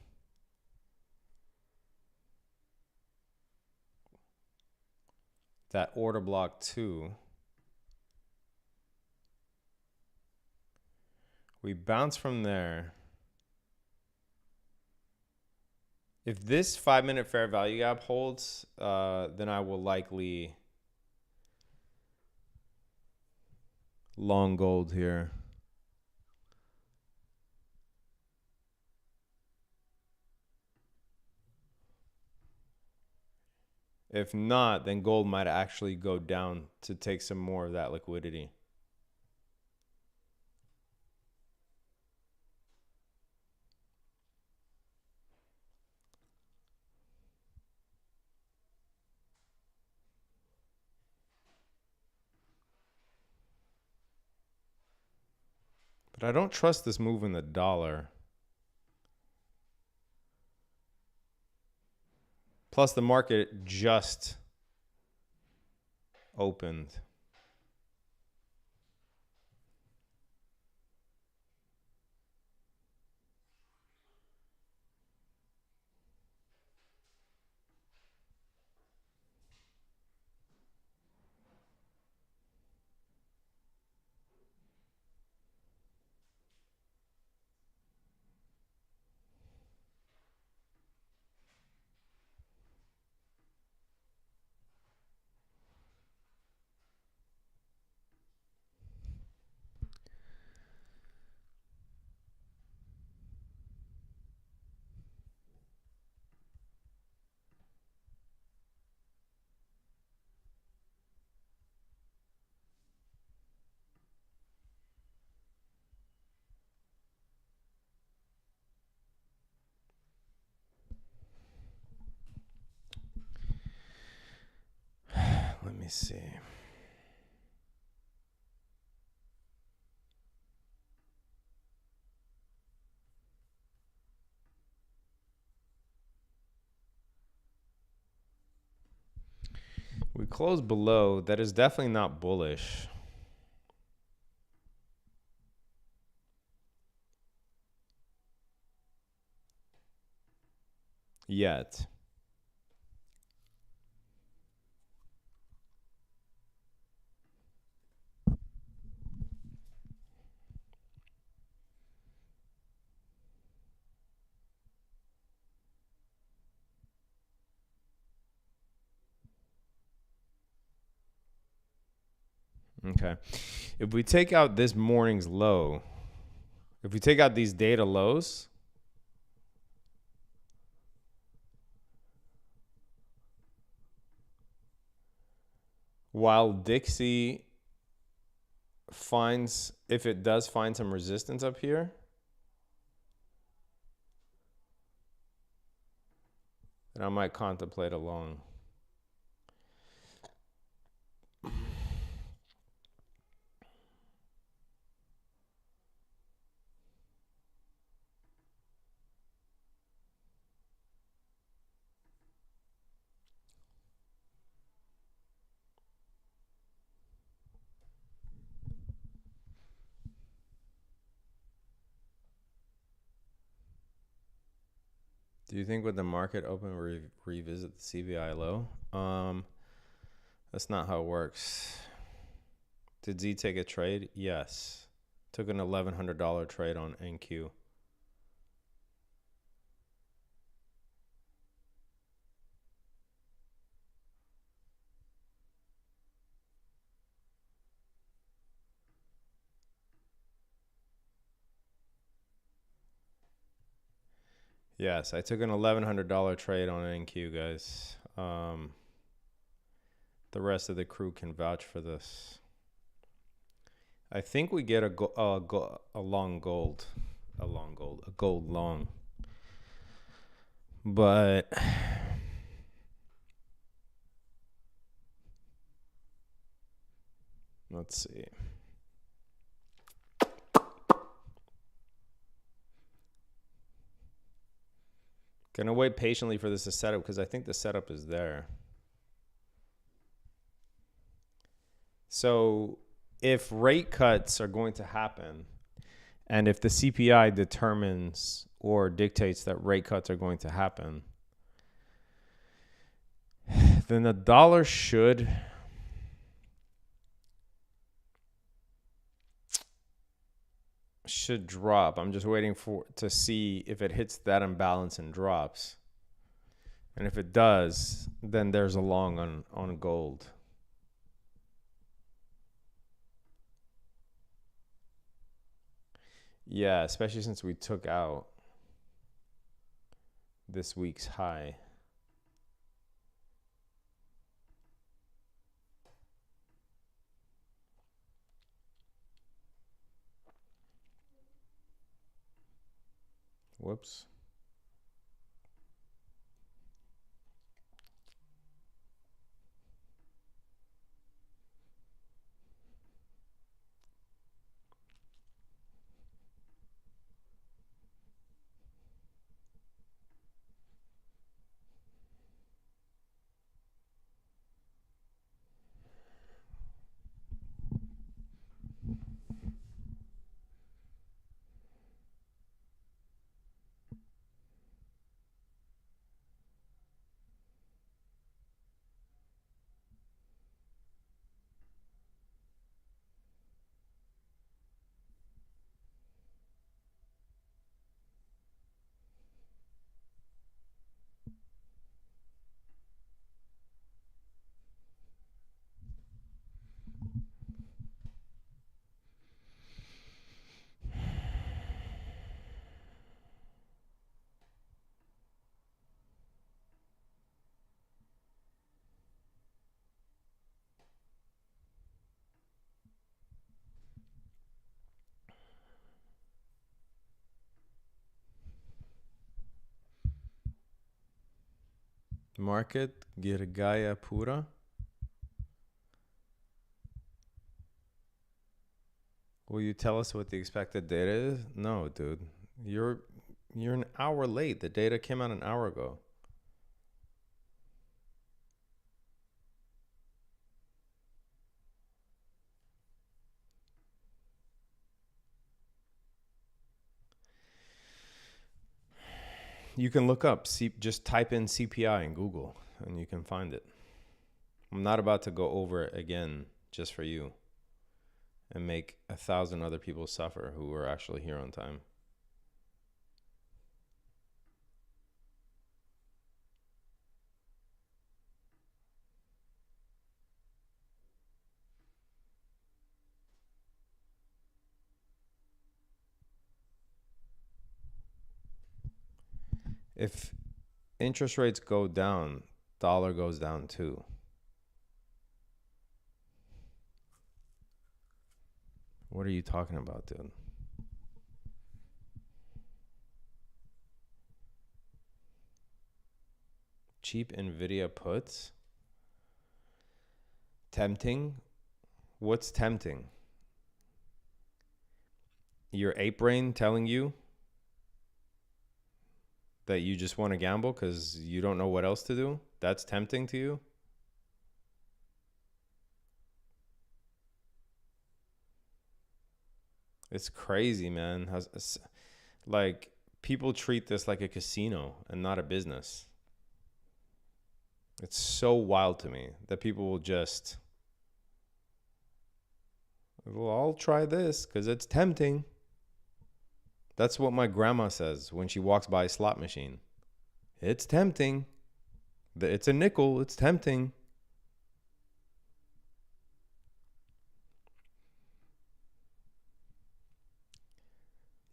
That order block 2. We bounce from there. If this 5-minute fair value gap holds, then I will likely long gold here. If not, then gold might actually go down to take some more of that liquidity. But I don't trust this move in the dollar. Plus, the market just opened. Let me see. We closed below. That is definitely not bullish. Yet. Okay. If we take out this morning's low, if we take out these data lows, while Dixie finds, if it does find some resistance up here, then I might contemplate a long. Do you think with the market open, we revisit the CPI low? That's not how it works. Did Z take a trade? Yes. Took an $1,100 trade on NQ. Yes, I took an $1,100 trade on NQ, guys. The rest of the crew can vouch for this. I think we get a long gold, a gold long. But let's see. Gonna wait patiently for this to set up because I think the setup is there. So if rate cuts are going to happen, and if the CPI determines or dictates that rate cuts are going to happen, then the dollar should drop. I'm just waiting to see if it hits that imbalance and drops. And if it does, then there's a long on gold. Yeah, especially since we took out this week's high. Whoops. Market Girgaya Pura. Will you tell us what the expected data is? No, dude. You're an hour late. The data came out an hour ago. You can look up, just type in CPI in Google and you can find it. I'm not about to go over it again just for you and make 1,000 other people suffer who were actually here on time. If interest rates go down, dollar goes down too. What are you talking about, dude? Cheap Nvidia puts? Tempting? What's tempting? Your ape brain telling you that you just want to gamble because you don't know what else to do? That's tempting to you? It's crazy, man. Like, people treat this like a casino and not a business. It's so wild to me that people will just, well, I'll try this because it's tempting. That's what my grandma says when she walks by a slot machine. It's tempting. It's a nickel. It's tempting.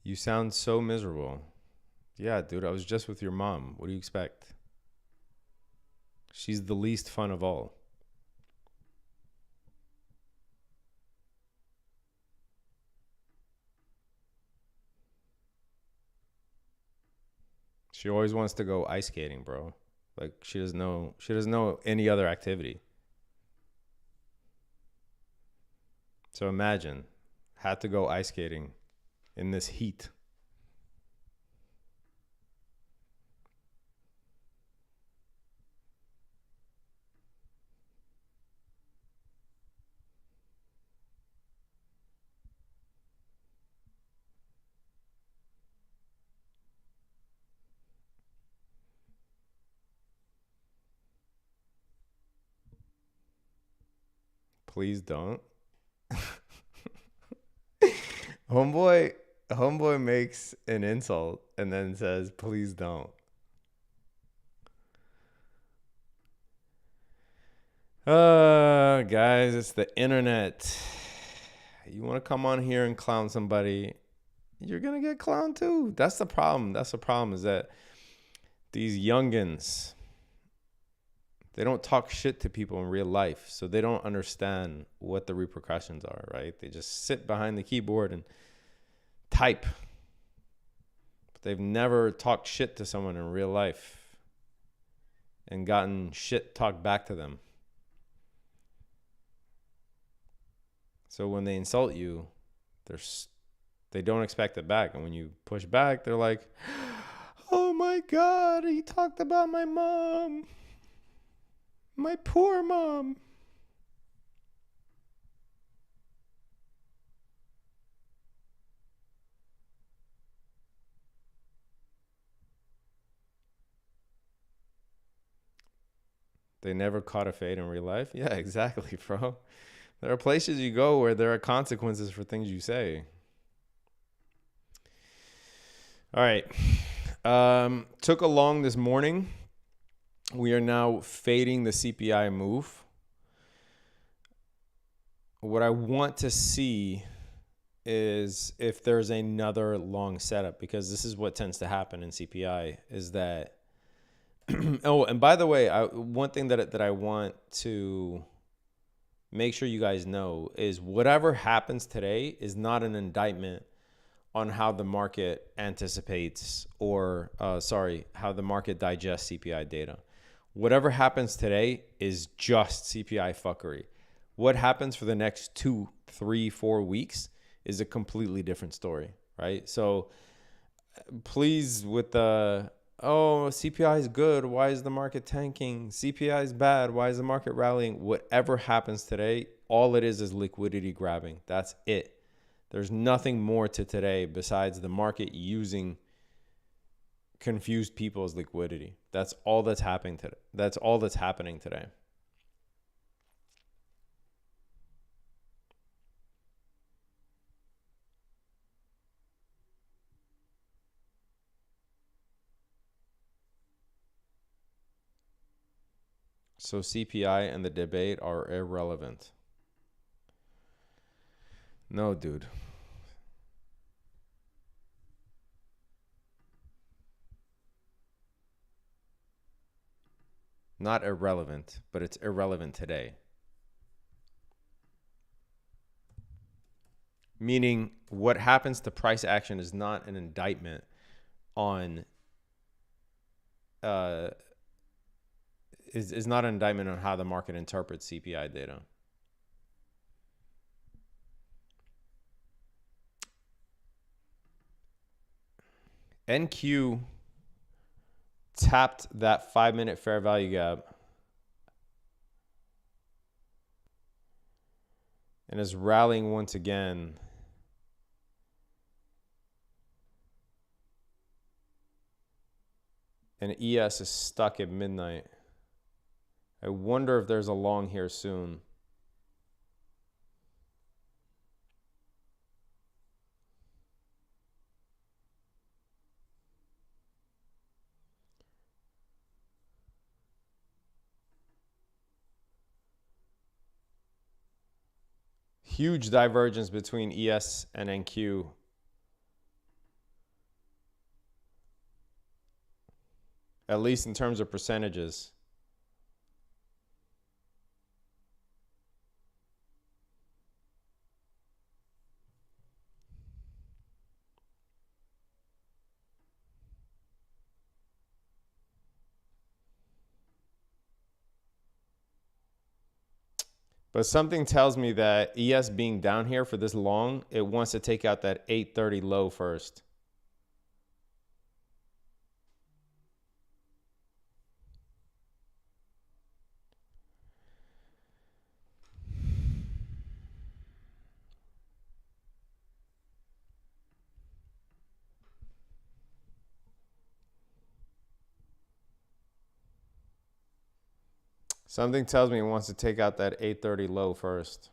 You sound so miserable. Yeah, dude, I was just with your mom. What do you expect? She's the least fun of all. She always wants to go ice skating, bro. Like, she doesn't know any other activity. So imagine, had to go ice skating in this heat. Please don't. Homeboy makes an insult and then says, please don't. Guys, it's the internet. You want to come on here and clown somebody, you're going to get clowned too. That's the problem. That's the problem, is that these youngins, they don't talk shit to people in real life, so they don't understand what the repercussions are, right? They just sit behind the keyboard and type. But they've never talked shit to someone in real life and gotten shit talked back to them. So when they insult you, they don't expect it back. And when you push back, they're like, oh my God, he talked about my mom. My poor mom. They never caught a fade in real life? Yeah, exactly, bro. There are places you go where there are consequences for things you say. All right. Took along this morning. We are now fading the CPI move. What I want to see is if there's another long setup, because this is what tends to happen in CPI, is that oh, and by the way, one thing that I want to make sure you guys know is whatever happens today is not an indictment on how the market anticipates or, how the market digests CPI data. Whatever happens today is just CPI fuckery. What happens for the next 2, 3, 4 weeks is a completely different story, right? So please, with the, oh, CPI is good, why is the market tanking? CPI is bad, why is the market rallying? Whatever happens today, all it is liquidity grabbing. That's it. There's nothing more to today besides the market using confused people's liquidity. That's all that's happening today. That's all that's happening today. So CPI and the debate are irrelevant. No, dude. Not irrelevant, but it's irrelevant today. Meaning what happens to price action is not an indictment on is not an indictment on how the market interprets CPI data. NQ tapped that 5-minute fair value gap and is rallying once again. And ES is stuck at midnight. I wonder if there's a long here soon. Huge divergence between ES and NQ. At least in terms of percentages. But something tells me that ES being down here for this long, it wants to take out that 830 low first. Something tells me it wants to take out that 830 low first.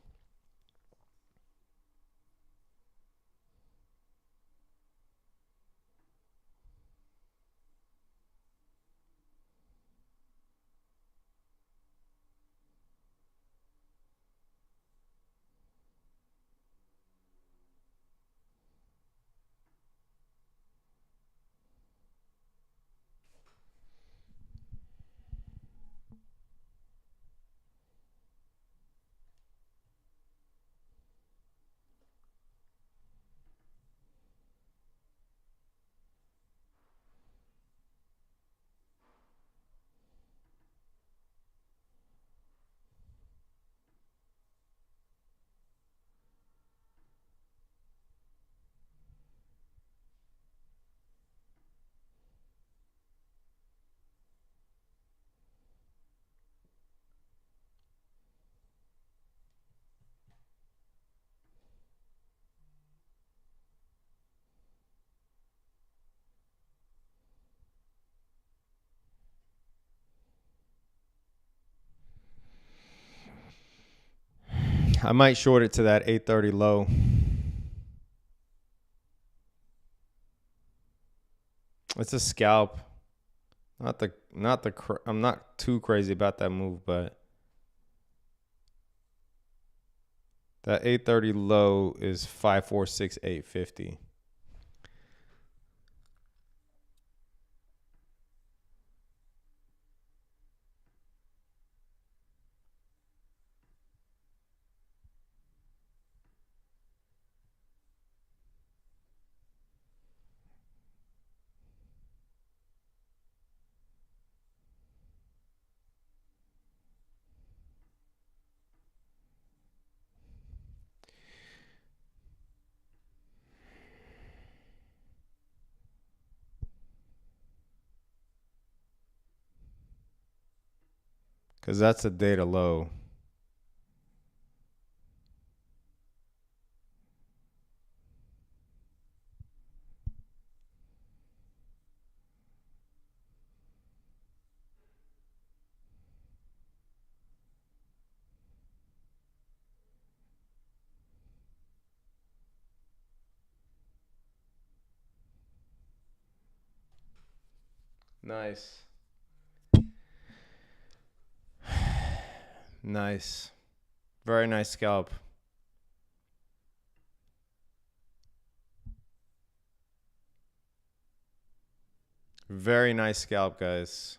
I might short it to that 830 low. It's a scalp. I'm not too crazy about that move, but that 830 low is 546,850. Because that's a data low. Nice. Nice. Very nice scalp. Very nice scalp, guys.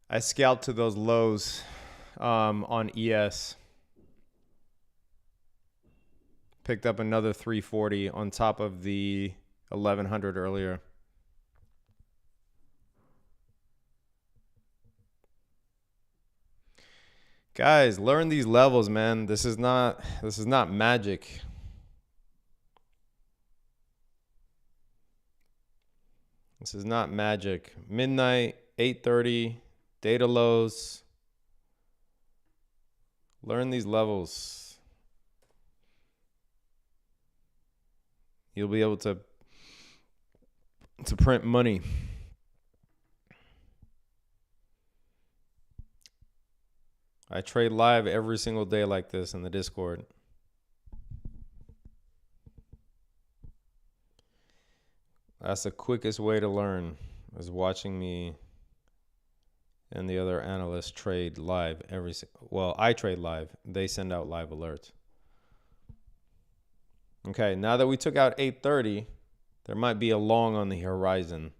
I scalped to those lows on ES. Picked up another 340 on top of the 1100 earlier. Guys, learn these levels, man. This is not magic. This is not magic. Midnight, 8:30, data lows. Learn these levels. You'll be able to print money. I trade live every single day like this in the Discord. That's the quickest way to learn, is watching me and the other analysts trade live well, I trade live. They send out live alerts. Okay, now that we took out 8:30, there might be a long on the horizon.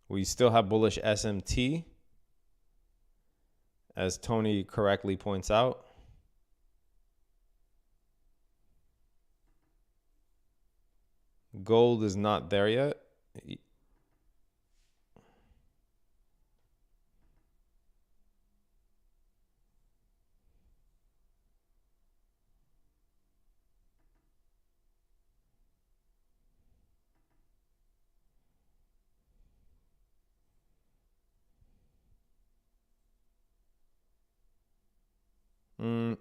We still have bullish SMT, as Tony correctly points out. Gold is not there yet.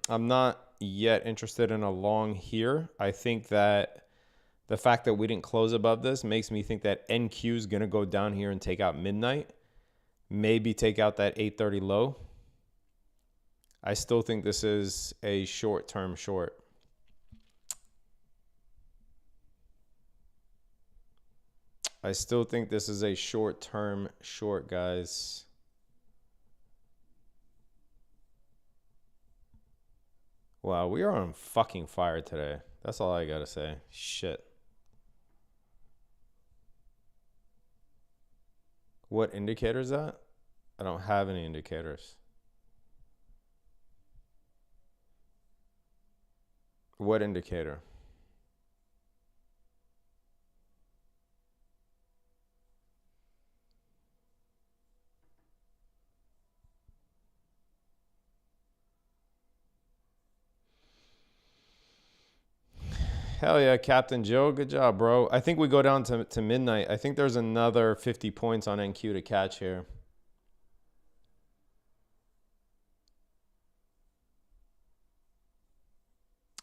I'm not yet interested in a long here. I think that the fact that we didn't close above this makes me think that NQ is going to go down here and take out midnight. Maybe take out that 8:30 low. I still think this is a short-term short. I still think this is a short-term short, guys. Wow, we are on fucking fire today. That's all I gotta say. Shit. What indicator is that? I don't have any indicators. What indicator? Hell yeah, Captain Joe. Good job, bro. I think we go down to midnight. I think there's another 50 points on NQ to catch here.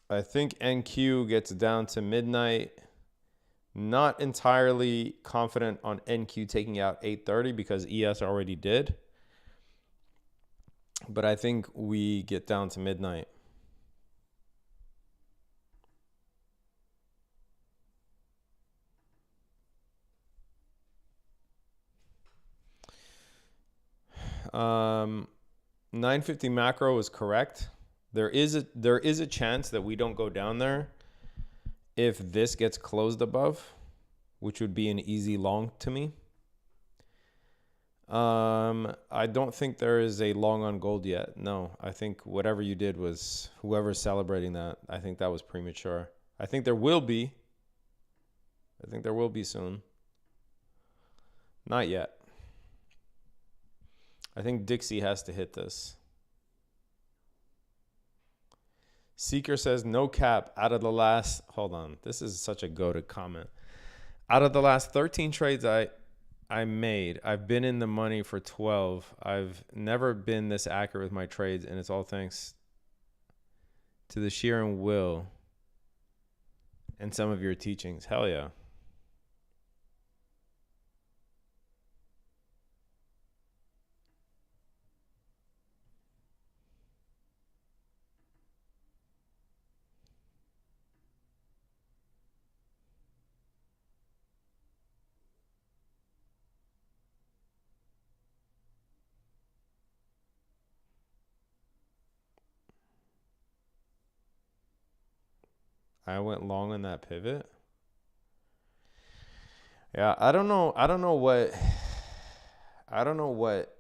I think NQ gets down to midnight. Not entirely confident on NQ taking out 8:30 because ES already did. But I think we get down to midnight. Um, 950 macro is correct. There is a chance that we don't go down there if this gets closed above, which would be an easy long to me. I don't think there is a long on gold yet. No, I think whatever you did was, whoever's celebrating that, I think that was premature. I think there will be. I think there will be soon. Not yet. I think Dixie has to hit this. Seeker says, no cap, out of the last, hold on, this is such a goated comment. Out of the last 13 trades I made, I've been in the money for 12. I've never been this accurate with my trades, and it's all thanks to the sheer and will and some of your teachings. Hell yeah. I went long on that pivot. Yeah, I don't know what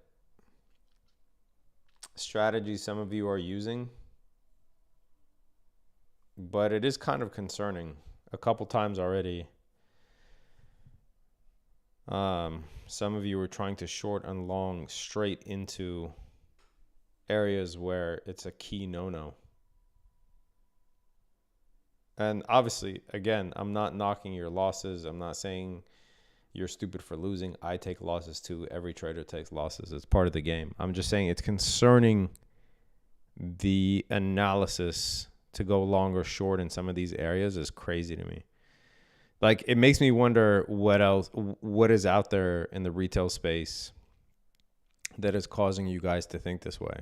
strategy some of you are using, but it is kind of concerning. A couple times already, some of you were trying to short and long straight into areas where it's a key no-no. And obviously, again, I'm not knocking your losses. I'm not saying you're stupid for losing. I take losses too. Every trader takes losses. It's part of the game. I'm just saying it's concerning the analysis to go long or short in some of these areas is crazy to me. Like, it makes me wonder what is out there in the retail space that is causing you guys to think this way.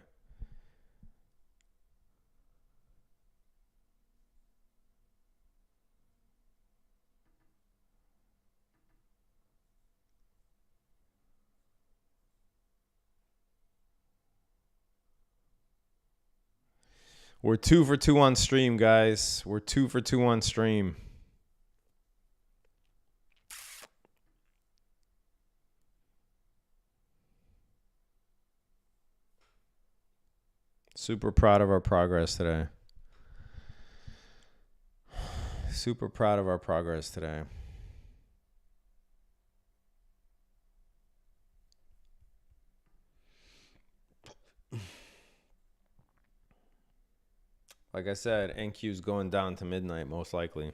We're 2 for 2 on stream, guys. We're 2 for 2 on stream. Super proud of our progress today. Super proud of our progress today. Like I said, NQ's going down to midnight, most likely.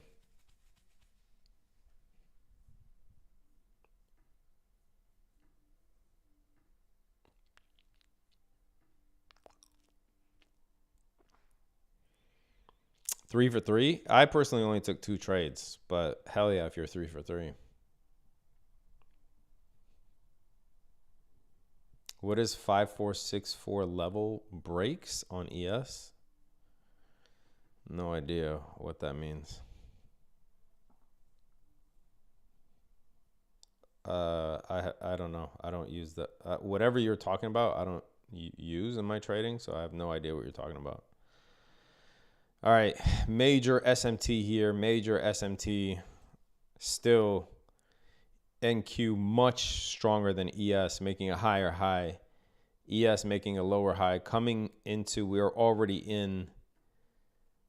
Three for three? I personally only took 2 trades, but hell yeah if you're 3 for 3. What is 5464 level breaks on ES? No idea what that means. I don't know. I don't use that. Whatever you're talking about, I don't use in my trading, so I have no idea what you're talking about. All right, major SMT here. Major SMT. Still NQ much stronger than ES, making a higher high. ES making a lower high. Coming into, we're already in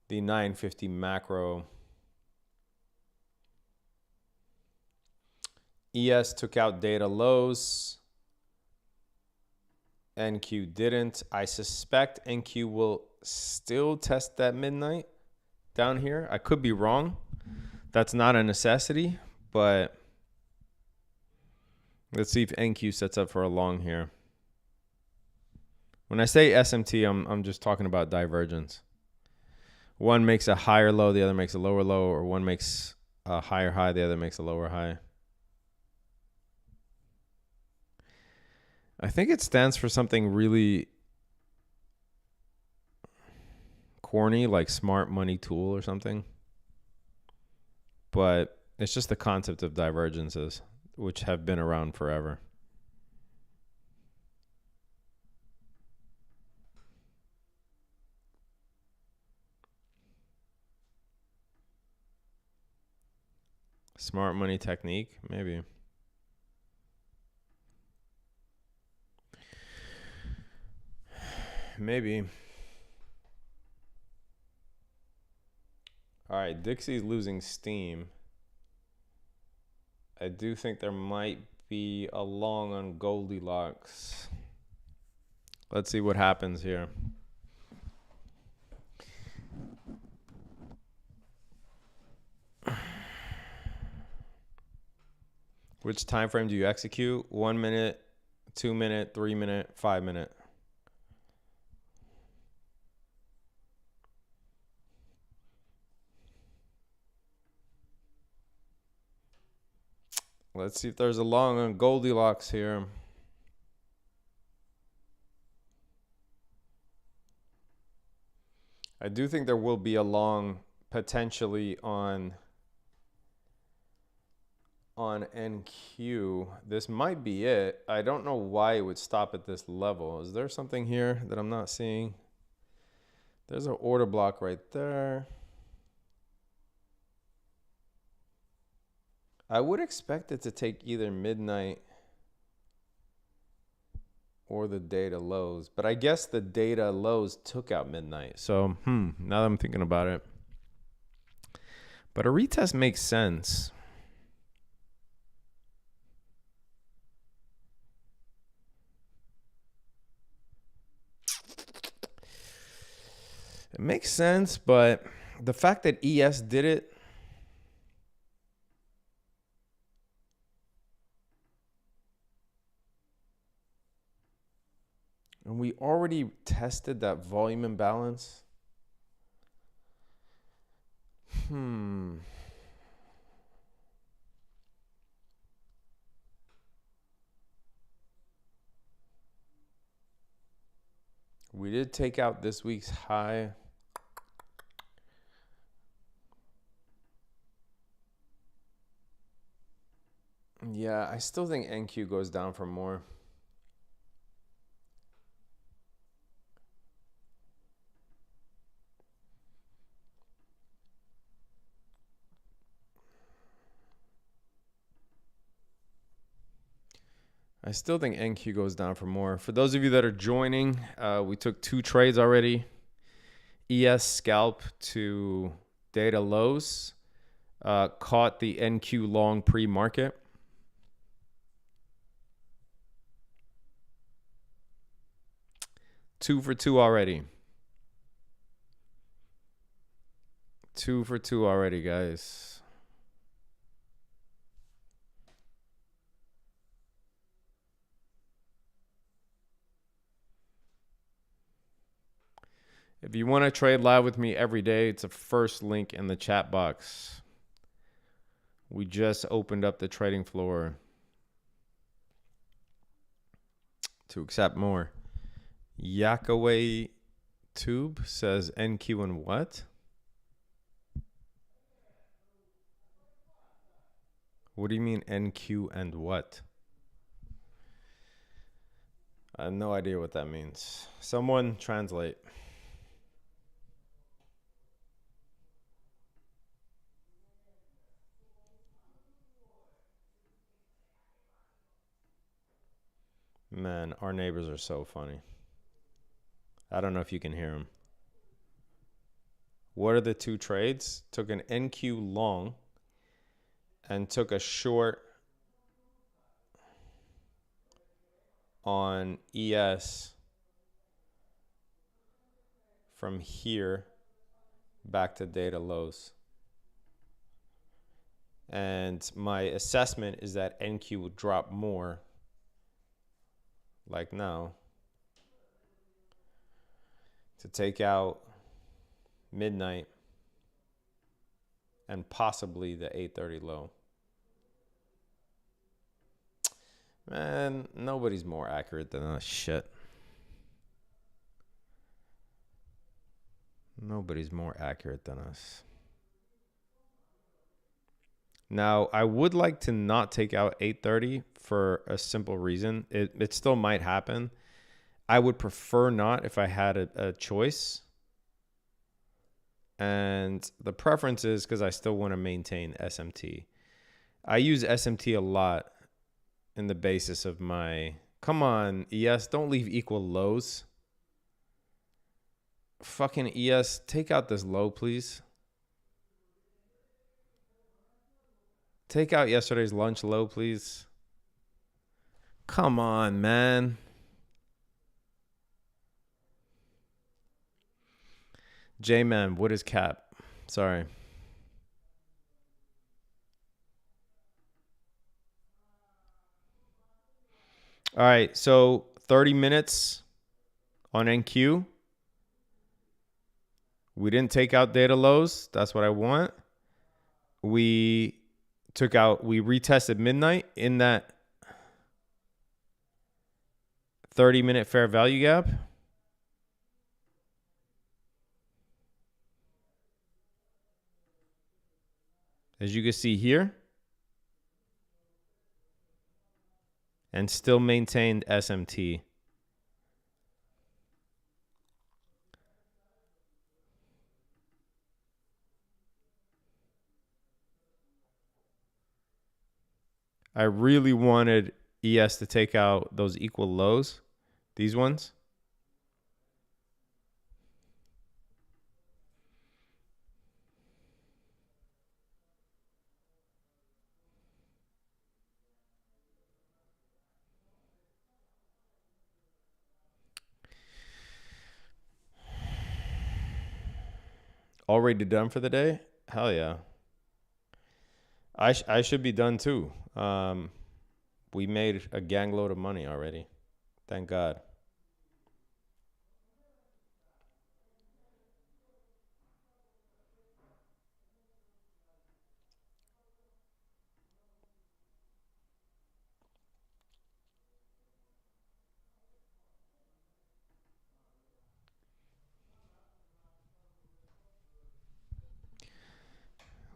the 950 macro. ES took out data lows. NQ didn't. I suspect NQ will still test that midnight down here. I could be wrong. That's not a necessity, but let's see if NQ sets up for a long here. When I say SMT, I'm just talking about divergence. One makes a higher low, the other makes a lower low, or one makes a higher high, the other makes a lower high. I think it stands for something really corny, like smart money tool or something. But it's just the concept of divergences, which have been around forever. Smart money technique, maybe. Maybe. All right, Dixie's losing steam. I do think there might be a long on Goldilocks. Let's see what happens here. Which time frame do you execute? 1 minute, 2 minute, 3 minute, 5 minute. Let's see if there's a long on Goldilocks here. I do think there will be a long potentially on NQ. This might be it. I don't know why it would stop at this level. Is there something here that I'm not seeing? There's an order block right there. I would expect it to take either midnight or the data lows, but I guess the data lows took out midnight. So, now that I'm thinking about it. But a retest makes sense. It makes sense, but the fact that ES did it, and we already tested that volume imbalance. We did take out this week's high. Yeah, I still think NQ goes down for more. I still think NQ goes down for more. For those of you that are joining, we took 2 trades already. ES scalp to data lows. Caught the NQ long pre-market. Two for two already. 2 for 2 already, guys. If you want to trade live with me every day, it's the first link in the chat box. We just opened up the trading floor to accept more. Yakaway Tube says NQ and what? What do you mean NQ and what? I have no idea what that means. Someone translate. Man, our neighbors are so funny. I don't know if you can hear them. What are the 2 trades? Took an NQ long and took a short on ES from here back to data lows. And my assessment is that NQ would drop more, like now, to take out midnight and possibly the 8:30 low. Man, nobody's more accurate than us. Shit. Nobody's more accurate than us. Now, I would like to not take out 8:30 for a simple reason. It still might happen. I would prefer not if I had a choice. And the preference is because I still want to maintain SMT. I use SMT a lot in the basis of my... Come on, ES, don't leave equal lows. Fucking ES, take out this low, please. Take out yesterday's lunch low, please. Come on, man. J-Man, what is cap? Sorry. All right, so 30 minutes on NQ. We didn't take out data lows. That's what I want. We retested midnight in that 30-minute fair value gap. As you can see here. And still maintained SMT. I really wanted ES to take out those equal lows, these ones. Already done for the day? Hell yeah. I should be done too. We made a gang load of money already. Thank God.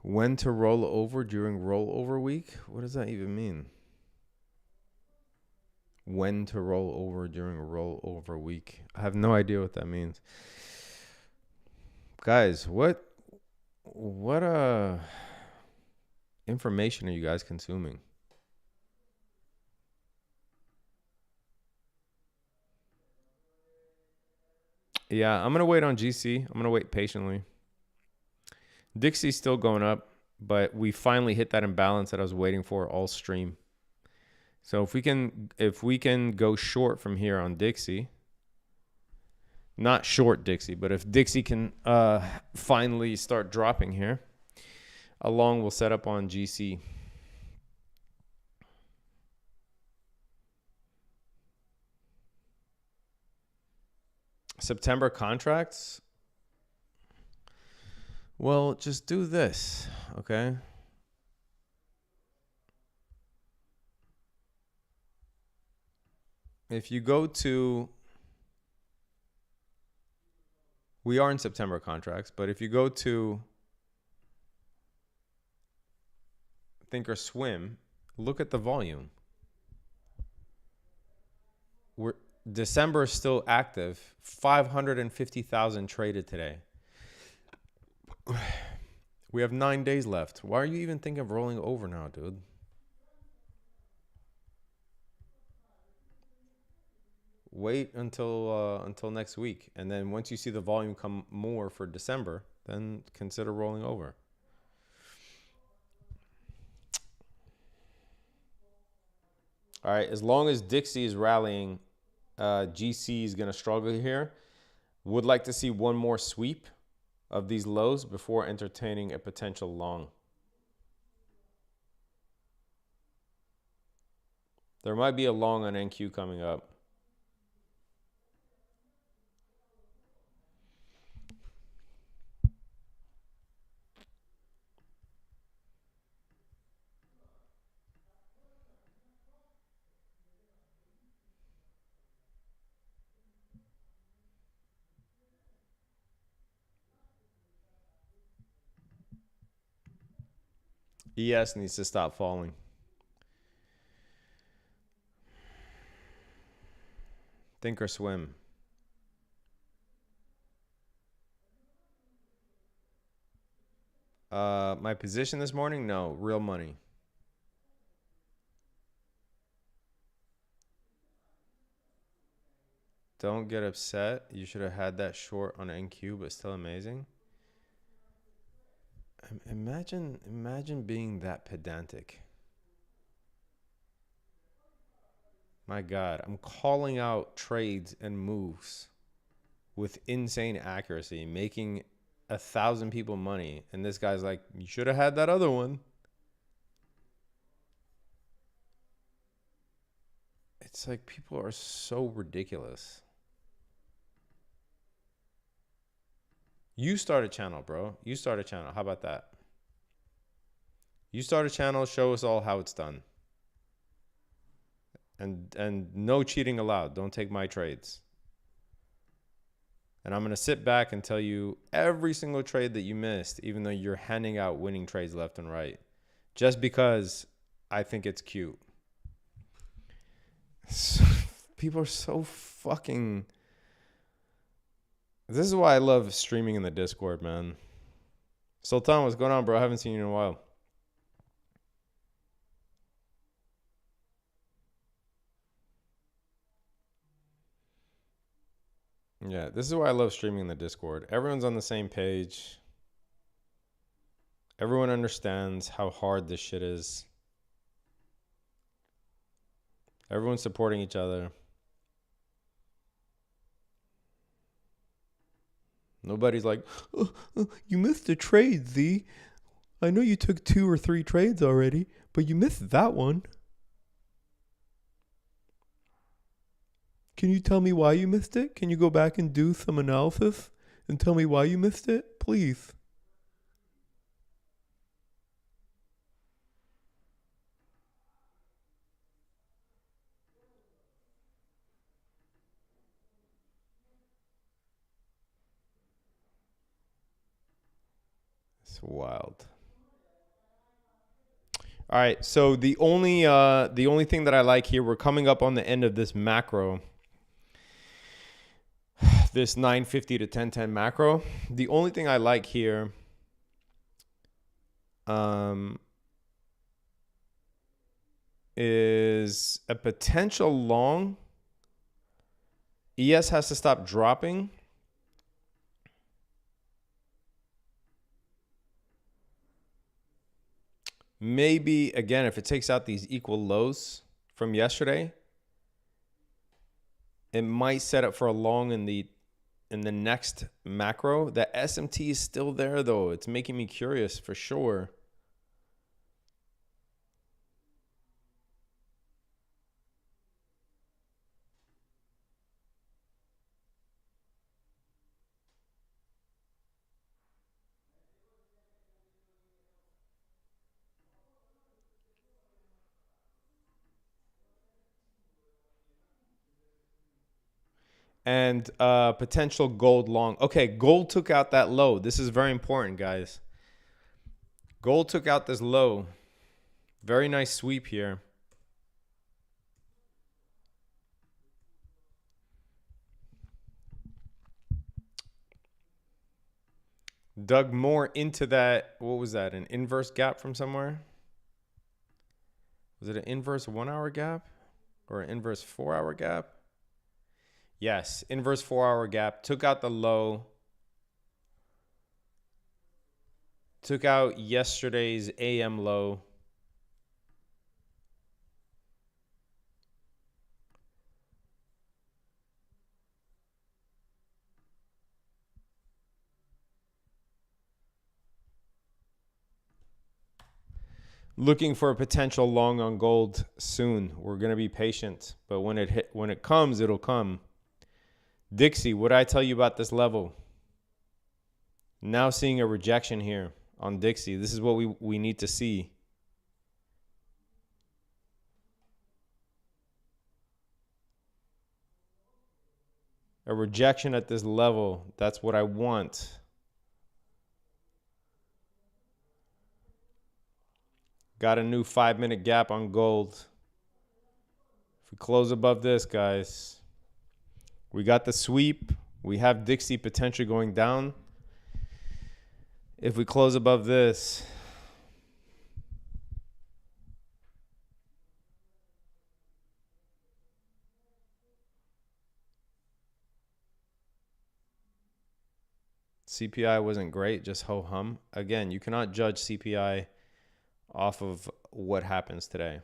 When to roll over during rollover week? What does that even mean? When to roll over during a rollover week? I have no idea what that means. Guys, what information are you guys consuming? Yeah, I'm going to wait on GC. I'm going to wait patiently. Dixie's still going up, but we finally hit that imbalance that I was waiting for all stream. So if we can go short from here on Dixie, not short Dixie, but if Dixie can finally start dropping here, a long will set up on GC. September contracts. Well, just do this, okay? If you go to, we are in September contracts, but if you go to Thinkorswim, look at the volume. December is still active, 550,000 traded today. We have 9 days left. Why are you even thinking of rolling over now, dude? Wait until next week, and then once you see the volume come more for December, then consider rolling over. All right, as long as Dixie is rallying, GC is going to struggle here. Would like to see one more sweep of these lows before entertaining a potential long. There might be a long on NQ coming up. ES needs to stop falling. Thinkorswim. My position this morning? No, real money. Don't get upset. You should have had that short on NQ, but still amazing. Imagine being that pedantic. My God, I'm calling out trades and moves with insane accuracy, making 1,000 people money. And this guy's like, you should have had that other one. It's like people are so ridiculous. You start a channel, bro. You start a channel. How about that? You start a channel, show us all how it's done. And no cheating allowed. Don't take my trades. And I'm going to sit back and tell you every single trade that you missed, even though you're handing out winning trades left and right, just because I think it's cute. People are so fucking... This is why I love streaming in the Discord, man. Sultan, what's going on, bro? I haven't seen you in a while. Yeah, this is why I love streaming the Discord. Everyone's on the same page. Everyone understands how hard this shit is. Everyone's supporting each other. Nobody's like, you missed a trade, Z. I know you took 2 or 3 trades already, but you missed that one. Can you tell me why you missed it? Can you go back and do some analysis and tell me why you missed it? Please. It's wild. All right, so the only thing that I like here, we're coming up on the end of this macro, this 950 to 1010 macro. The only thing I like here is a potential long. ES has to stop dropping. Maybe, again, if it takes out these equal lows from yesterday, it might set up for a long in the next macro. The SMT is still there, though. It's making me curious for sure. And potential gold long. Okay, gold took out that low. This is very important, guys. Gold took out this low. Very nice sweep here. Dug more into that. What was that? An inverse gap from somewhere? Was it an inverse 1 hour gap or an inverse 4 hour gap? Yes, inverse 4 hour gap. Took out the low. Took out yesterday's AM low. Looking for a potential long on gold soon. We're going to be patient, but when it comes, it'll come. Dixie, what did I tell you about this level? Now seeing a rejection here on Dixie. This is what we need to see. A rejection at this level. That's what I want. Got a new 5-minute gap on gold. If we close above this, guys, we got the sweep. We have Dixie potentially going down. If we close above this, CPI wasn't great, just ho-hum. Again, you cannot judge CPI off of what happens today.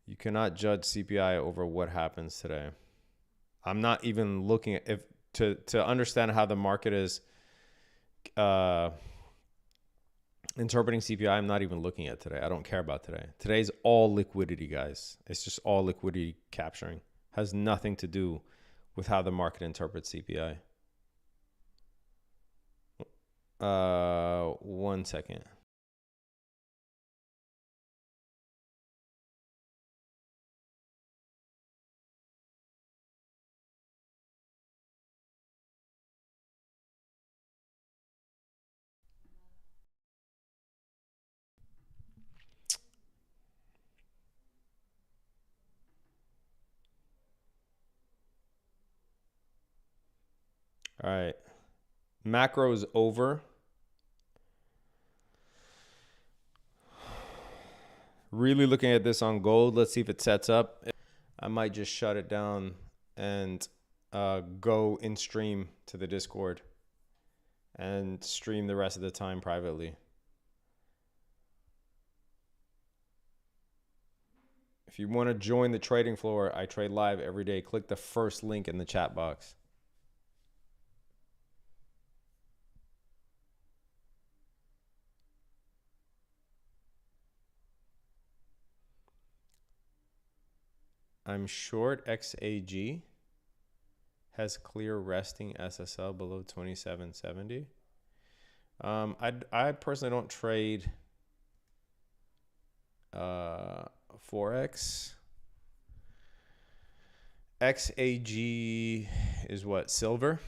You cannot judge CPI over what happens today. I'm not even looking at to understand how the market is interpreting CPI. I'm not even looking at today. I don't care about today. Today's all liquidity, guys. It's just all liquidity capturing. Has nothing to do with how the market interprets CPI. 1 second. All right. Macro is over. Really looking at this on gold. Let's see if it sets up. I might just shut it down and go in stream to the Discord and stream the rest of the time privately. If you want to join the trading floor, I trade live every day. Click the first link in the chat box. I'm short XAG. Has clear resting SSL below 2770. I personally don't trade Forex. XAG is what? Silver?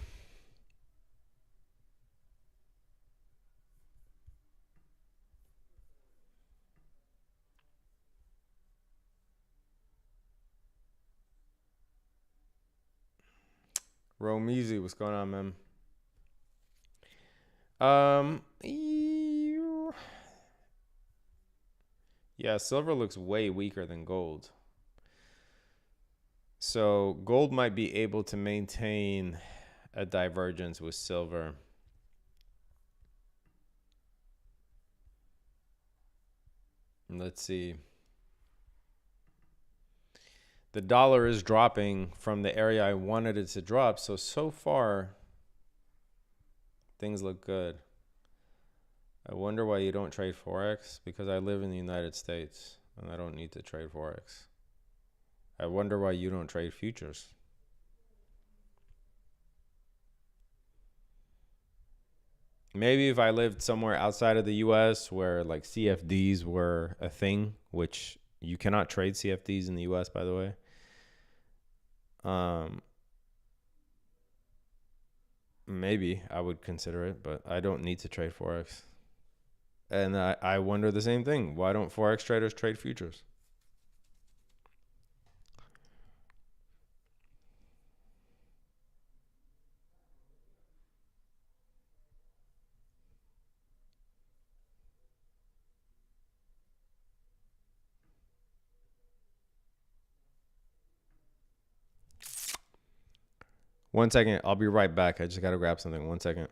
Romeezy, what's going on, man? Yeah, silver looks way weaker than gold. So gold might be able to maintain a divergence with silver. Let's see. The dollar is dropping from the area I wanted it to drop. So far, things look good. I wonder why you don't trade Forex. Because I live in the United States and I don't need to trade Forex. I wonder why you don't trade futures. Maybe if I lived somewhere outside of the US where like CFDs were a thing, which you cannot trade CFDs in the US, by the way. Maybe I would consider it, but I don't need to trade Forex. And I wonder the same thing. Why don't Forex traders trade futures? One second. I'll be right back. I just got to grab something. 1 second.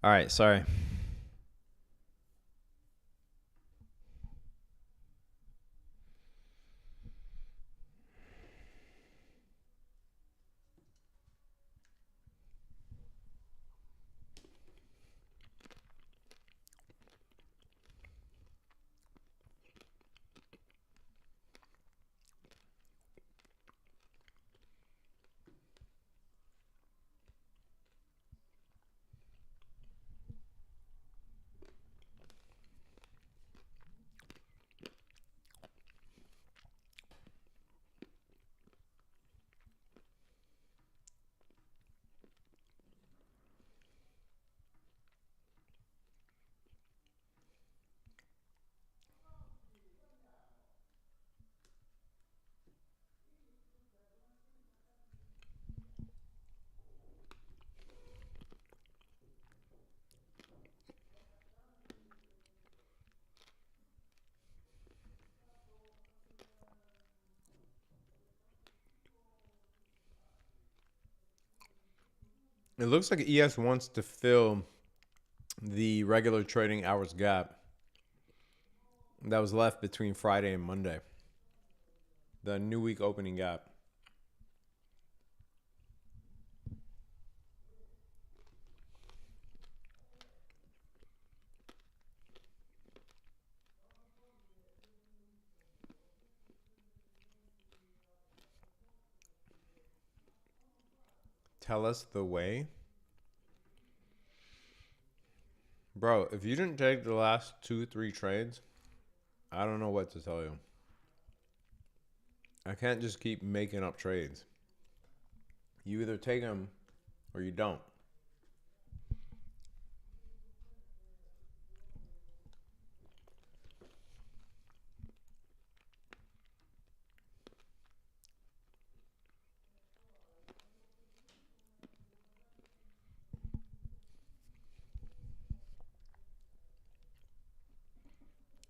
All right. Sorry. It looks like ES wants to fill the regular trading hours gap that was left between Friday and Monday. The new week opening gap. Tell us the way. Bro, if you didn't take the last 2-3 trades, I don't know what to tell you. I can't just keep making up trades. You either take them or you don't.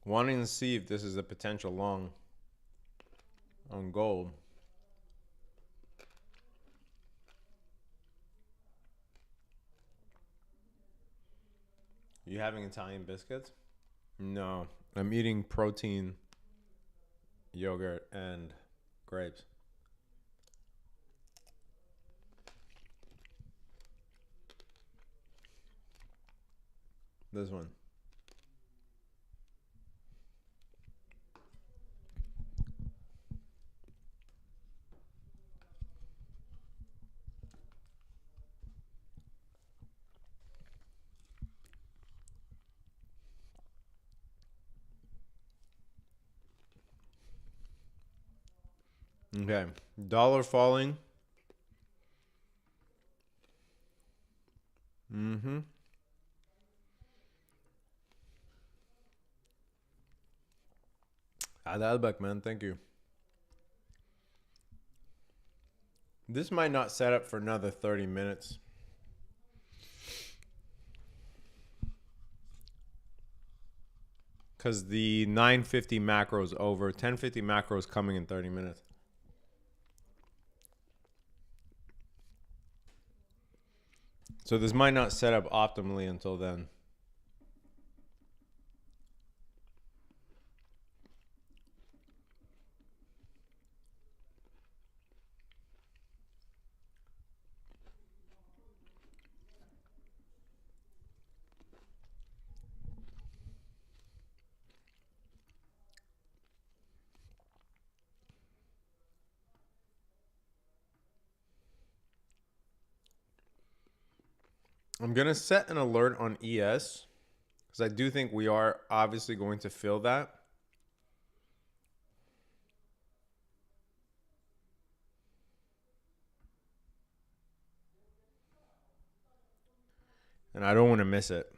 Wanting to see if this is a potential long on gold. You having Italian biscuits? No, I'm eating protein, yogurt, and grapes. This one. Okay, dollar falling. Adalbek, man, thank you. This might not set up for another 30 minutes. Because the 950 macro is over. 1050 macro is coming in 30 minutes. So this might not set up optimally until then. I'm going to set an alert on ES because I do think we are obviously going to fill that. And I don't want to miss it.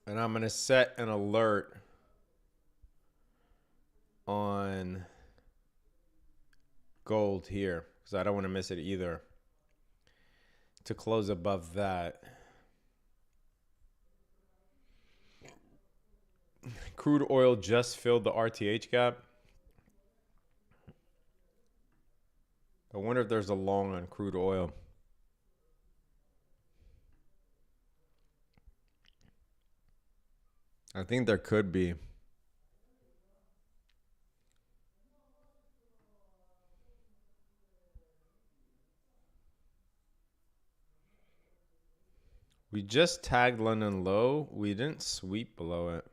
And I'm going to set an alert on gold here because I don't want to miss it either. To close above that. Crude oil just filled the RTH gap. I wonder if there's a long on crude oil. I think there could be. We just tagged London low. We didn't sweep below it.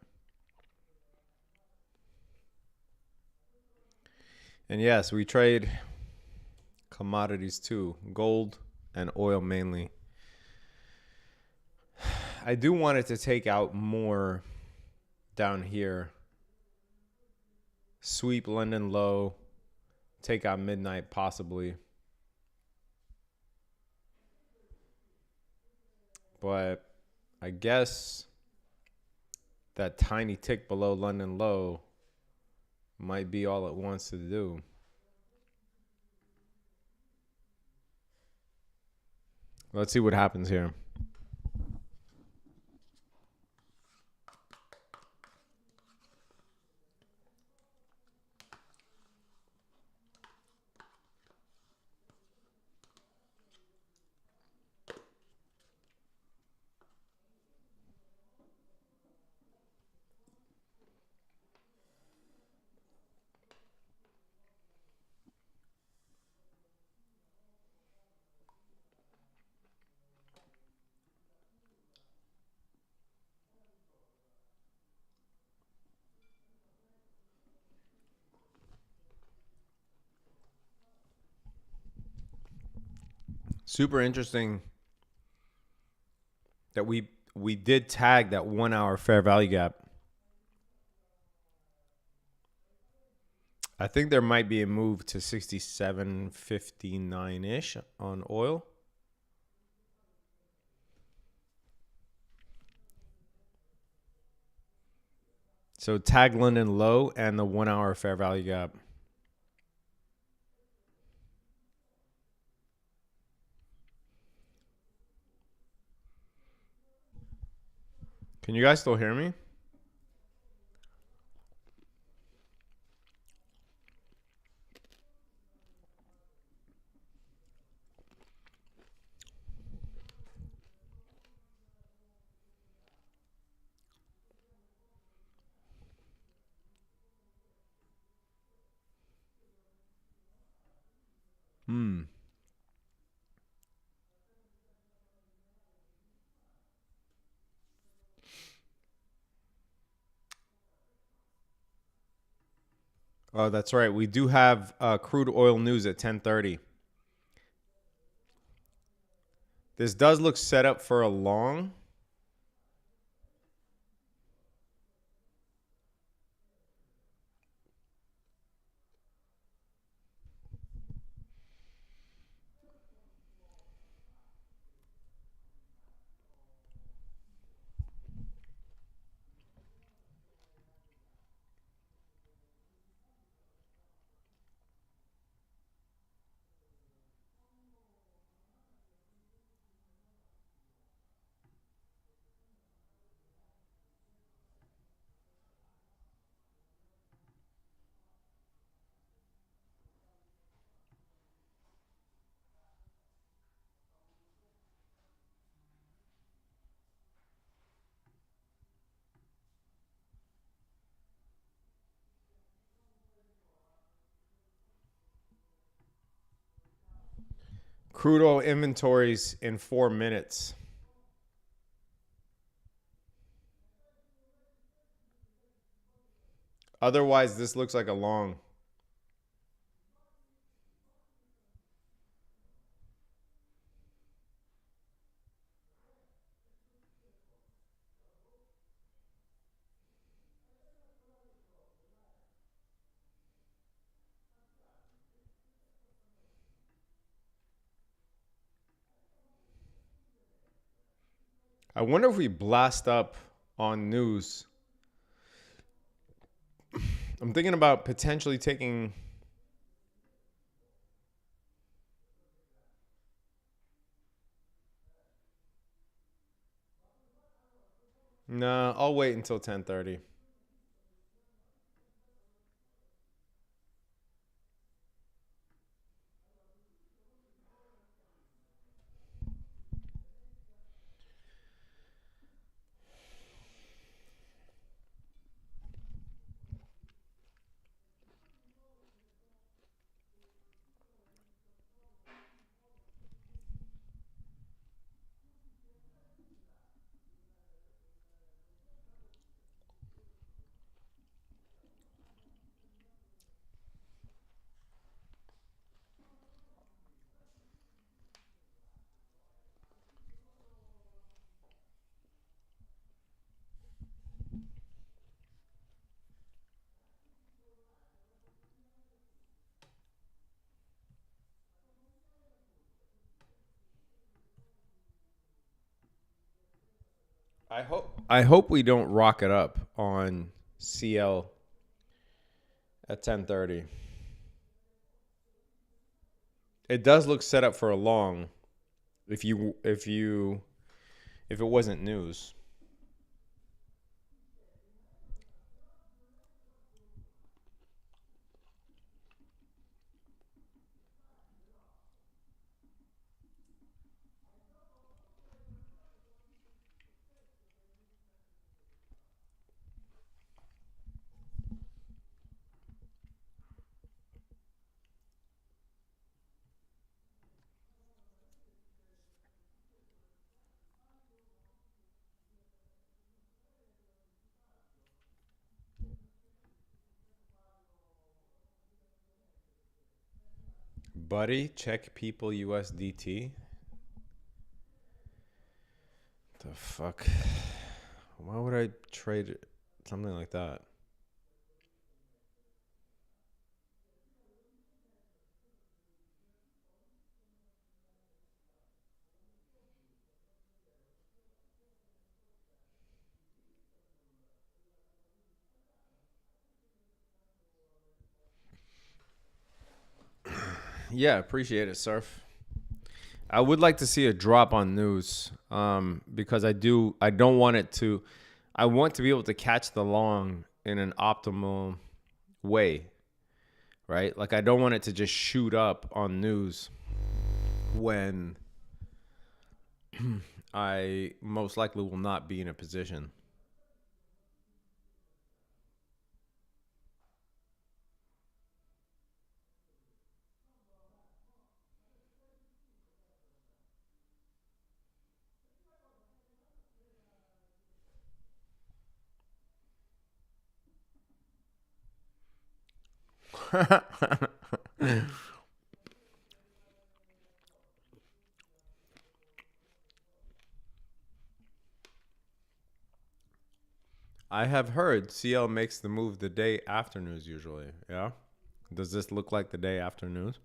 And yes, we trade commodities too. Gold and oil mainly. I do want it to take out more down here. Sweep London low. Take out midnight possibly. But I guess that tiny tick below London low might be all it wants to do. Let's see what happens here. Super interesting that we did tag that 1 hour fair value gap. I think there might be a move to 67.59-ish on oil. So tag London low and the 1 hour fair value gap. Can you guys still hear me? Oh, that's right. We do have crude oil news at 10:30. This does look set up for a long. Crude oil inventories in 4 minutes. Otherwise, this looks like a long. I wonder if we blast up on news. I'm thinking about potentially taking. Nah, I'll wait until 10:30. I hope we don't rock it up on CL at 10:30. It does look set up for a long if it wasn't news. Buddy, check people USDT. The fuck? Why would I trade something like that? Yeah, appreciate it, Surf. I would like to see a drop on news, because I don't want it to. I want to be able to catch the long in an optimal way, right? Like I don't want it to just shoot up on news when I most likely will not be in a position. I have heard CL makes the move the day after news usually. Yeah? Does this look like the day after news?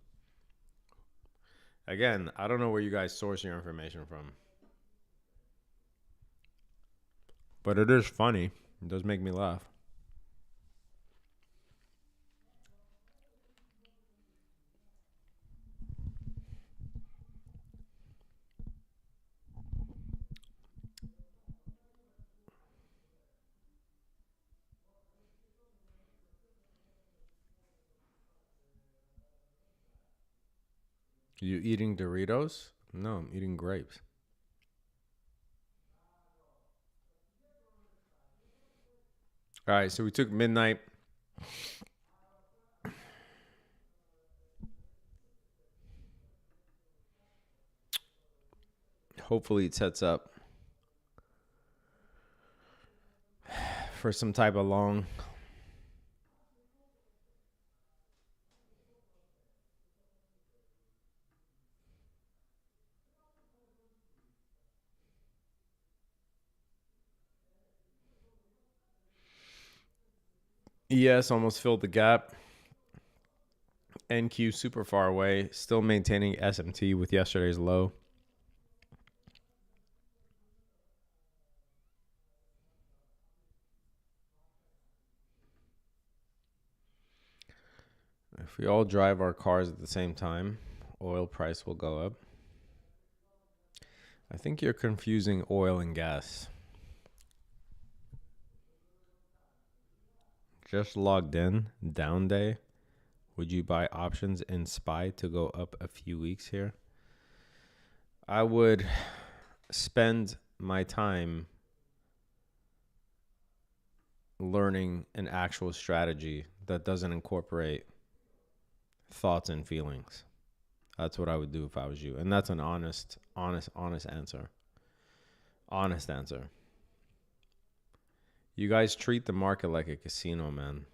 Again, I don't know where you guys source your information from. But it is funny. It does make me laugh. You eating Doritos? No, I'm eating grapes. All right, so we took midnight. Hopefully it sets up for some type of long. ES almost filled the gap. NQ super far away, still maintaining SMT with yesterday's low. If we all drive our cars at the same time, oil price will go up. I think you're confusing oil and gas. Just logged in, down day. Would you buy options in SPY to go up a few weeks here? I would spend my time learning an actual strategy that doesn't incorporate thoughts and feelings. That's what I would do if I was you. And that's an honest answer. Honest answer. You guys treat the market like a casino, man.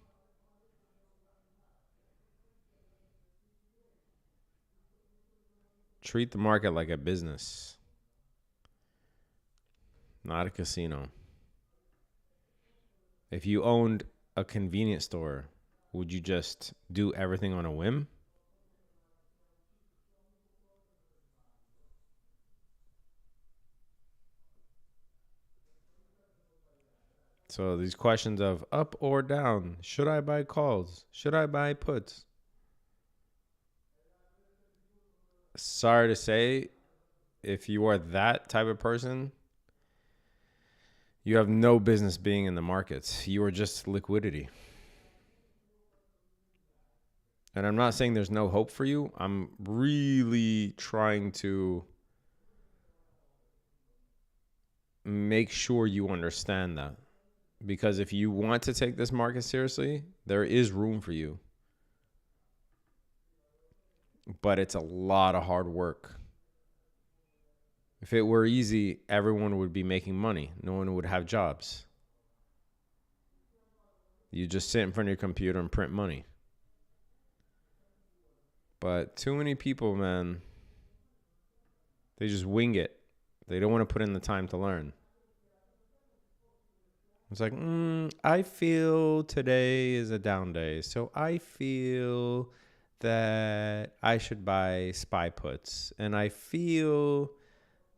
Treat the market like a business, not a casino. If you owned a convenience store, would you just do everything on a whim? So these questions of up or down, should I buy calls? Should I buy puts? Sorry to say, if you are that type of person, you have no business being in the markets. You are just liquidity. And I'm not saying there's no hope for you. I'm really trying to make sure you understand that. Because if you want to take this market seriously, there is room for you. But it's a lot of hard work. If it were easy, everyone would be making money. No one would have jobs. You just sit in front of your computer and print money. But too many people, man, they just wing it. They don't want to put in the time to learn. It's like, I feel today is a down day, so I feel that I should buy SPY puts, and I feel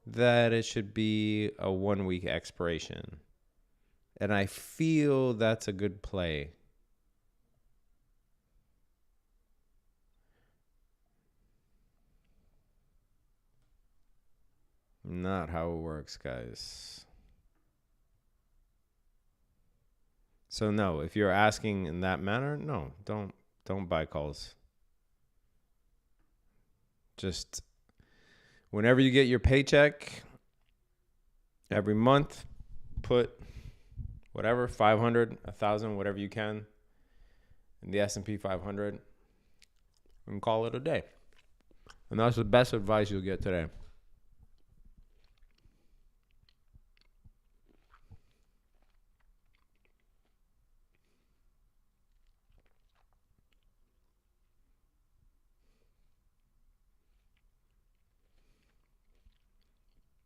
that it should be a 1 week expiration, and I feel that's a good play. Not how it works, guys. So no, if you're asking in that manner, no, don't buy calls. Just whenever you get your paycheck every month, put whatever, 500, 1,000, whatever you can in the S&P 500 and call it a day. And that's the best advice you'll get today.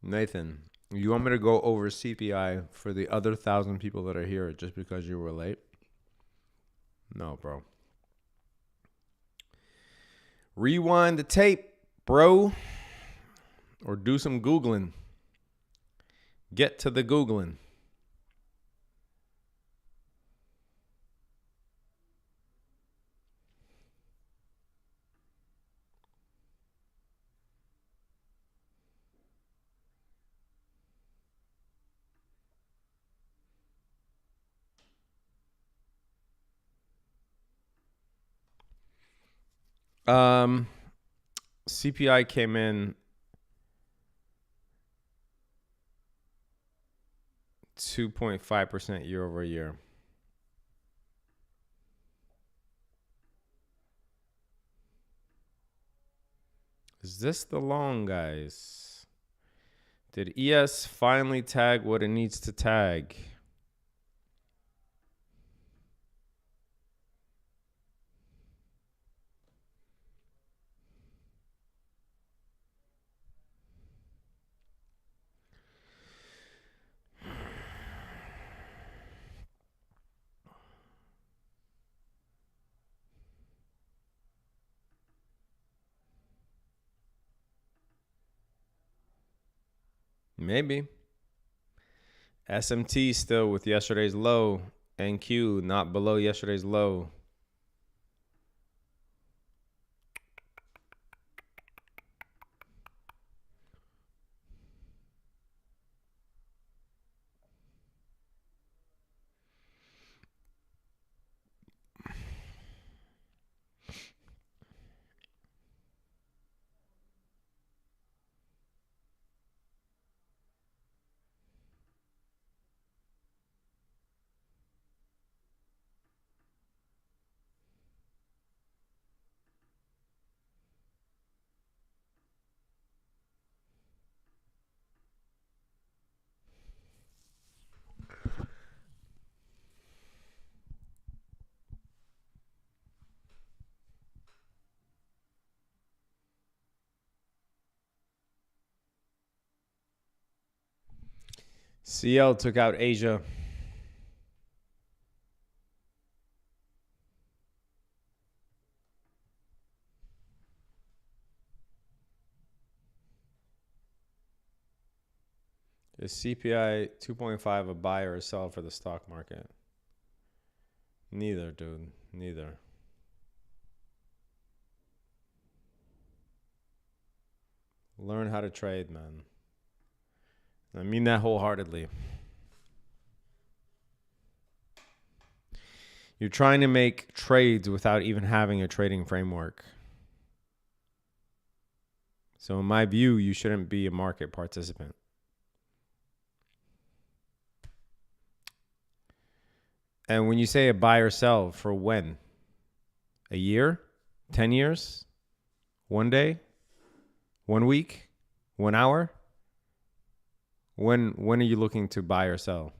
Nathan, you want me to go over CPI for the other 1,000 people that are here just because you were late? No, bro. Rewind the tape, bro. Or do some Googling. Get to the Googling. CPI came in 2.5% year over year. Is this the long, guys? Did ES finally tag what it needs to tag? Maybe. SMT still with yesterday's low. NQ not below yesterday's low. CL took out Asia. Is CPI 2.5 a buy or a sell for the stock market? Neither, dude. Neither. Learn how to trade, man. I mean that wholeheartedly. You're trying to make trades without even having a trading framework. So in my view, you shouldn't be a market participant. And when you say a buy or sell, for when? A year? 10 years? 1 day? 1 week? 1 hour? When are you looking to buy or sell?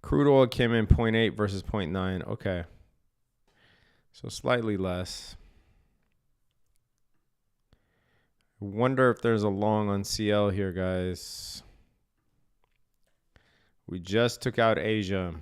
Crude oil came in 0.8 versus 0.9. Okay. So slightly less. I wonder if there's a long on CL here, guys. We just took out Asia.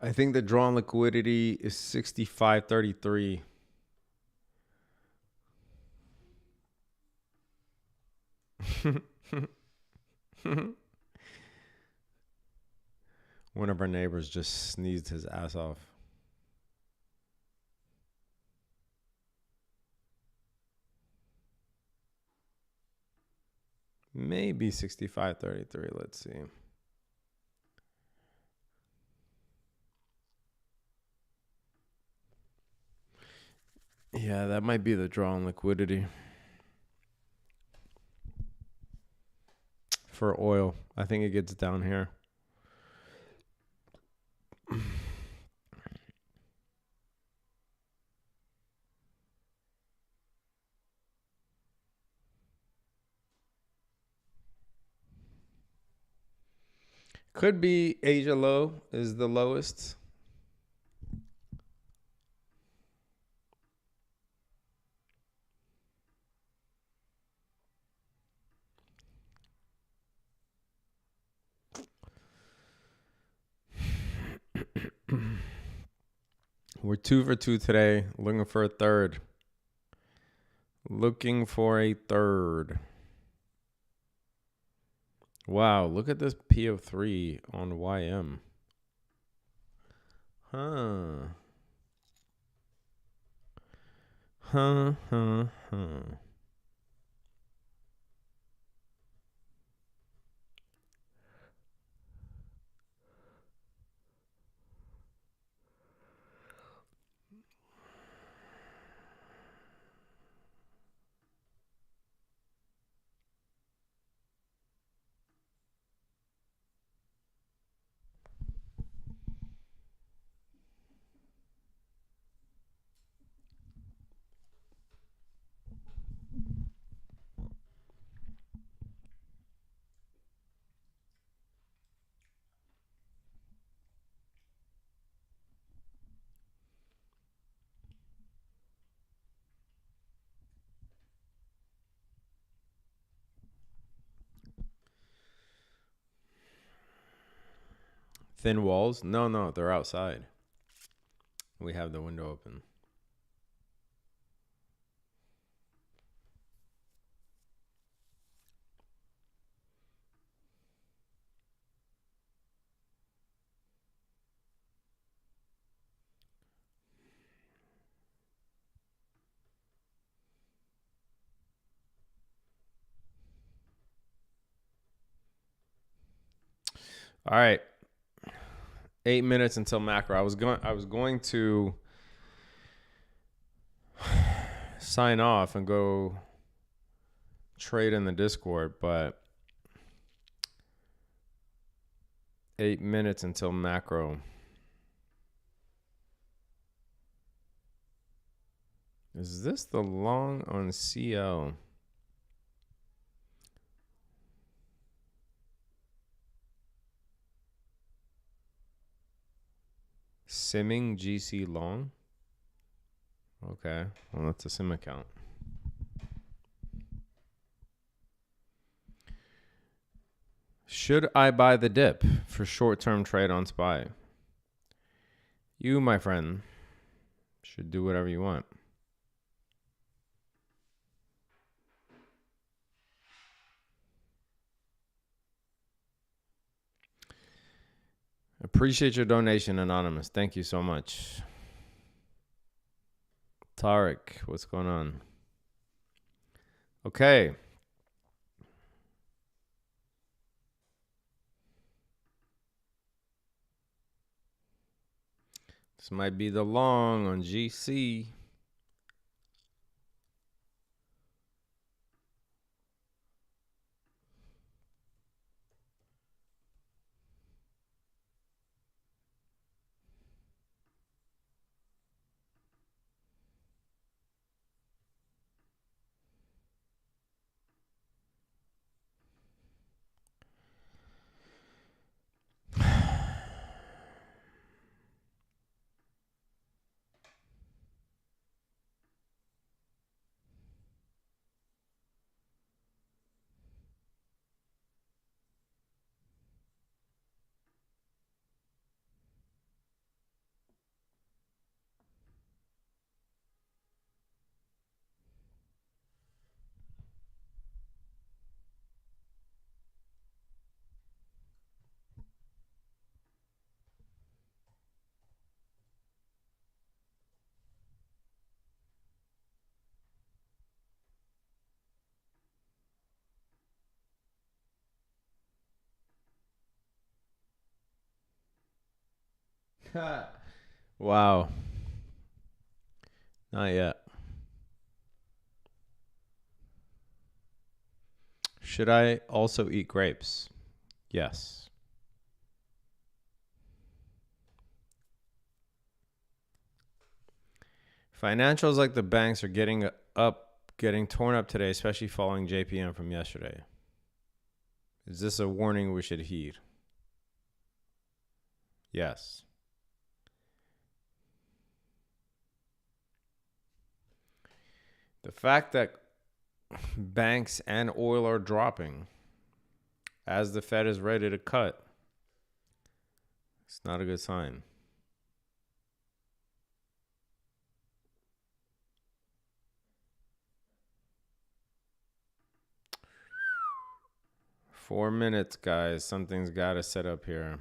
I think the drawn liquidity is 65.33. One of our neighbors just sneezed his ass off. Maybe 65.33. Let's see. Yeah, that might be the drawn liquidity for oil. I think it gets down here. Could be Asia low is the lowest. We're 2 for 2 today. Looking for a third. Looking for a third. Wow, look at this P03 on YM. Huh. Huh. Thin walls? No, they're outside. We have the window open. All right. 8 minutes until macro. I was going to sign off and go trade in the Discord, but 8 minutes until macro. Is this the long on CL? Simming GC long? Okay, well, that's a sim account. Should I buy the dip for short-term trade on SPY? You, my friend, should do whatever you want. Appreciate your donation, Anonymous. Thank you so much. Tarek, what's going on? Okay. This might be the long on GC. Wow. Not yet. Should I also eat grapes? Yes. Financials like the banks are getting torn up today, especially following JPM from yesterday. Is this a warning we should heed? Yes. The fact that banks and oil are dropping as the Fed is ready to cut, it's not a good sign. Four minutes, guys. Something's got to set up here.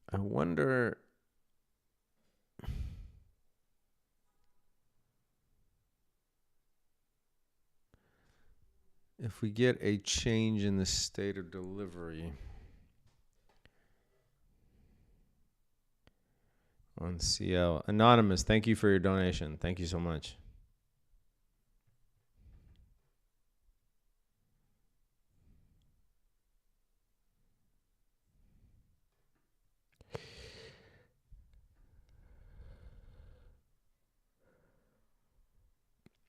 I wonder if we get a change in the state of delivery on CL. Anonymous, thank you for your donation. Thank you so much.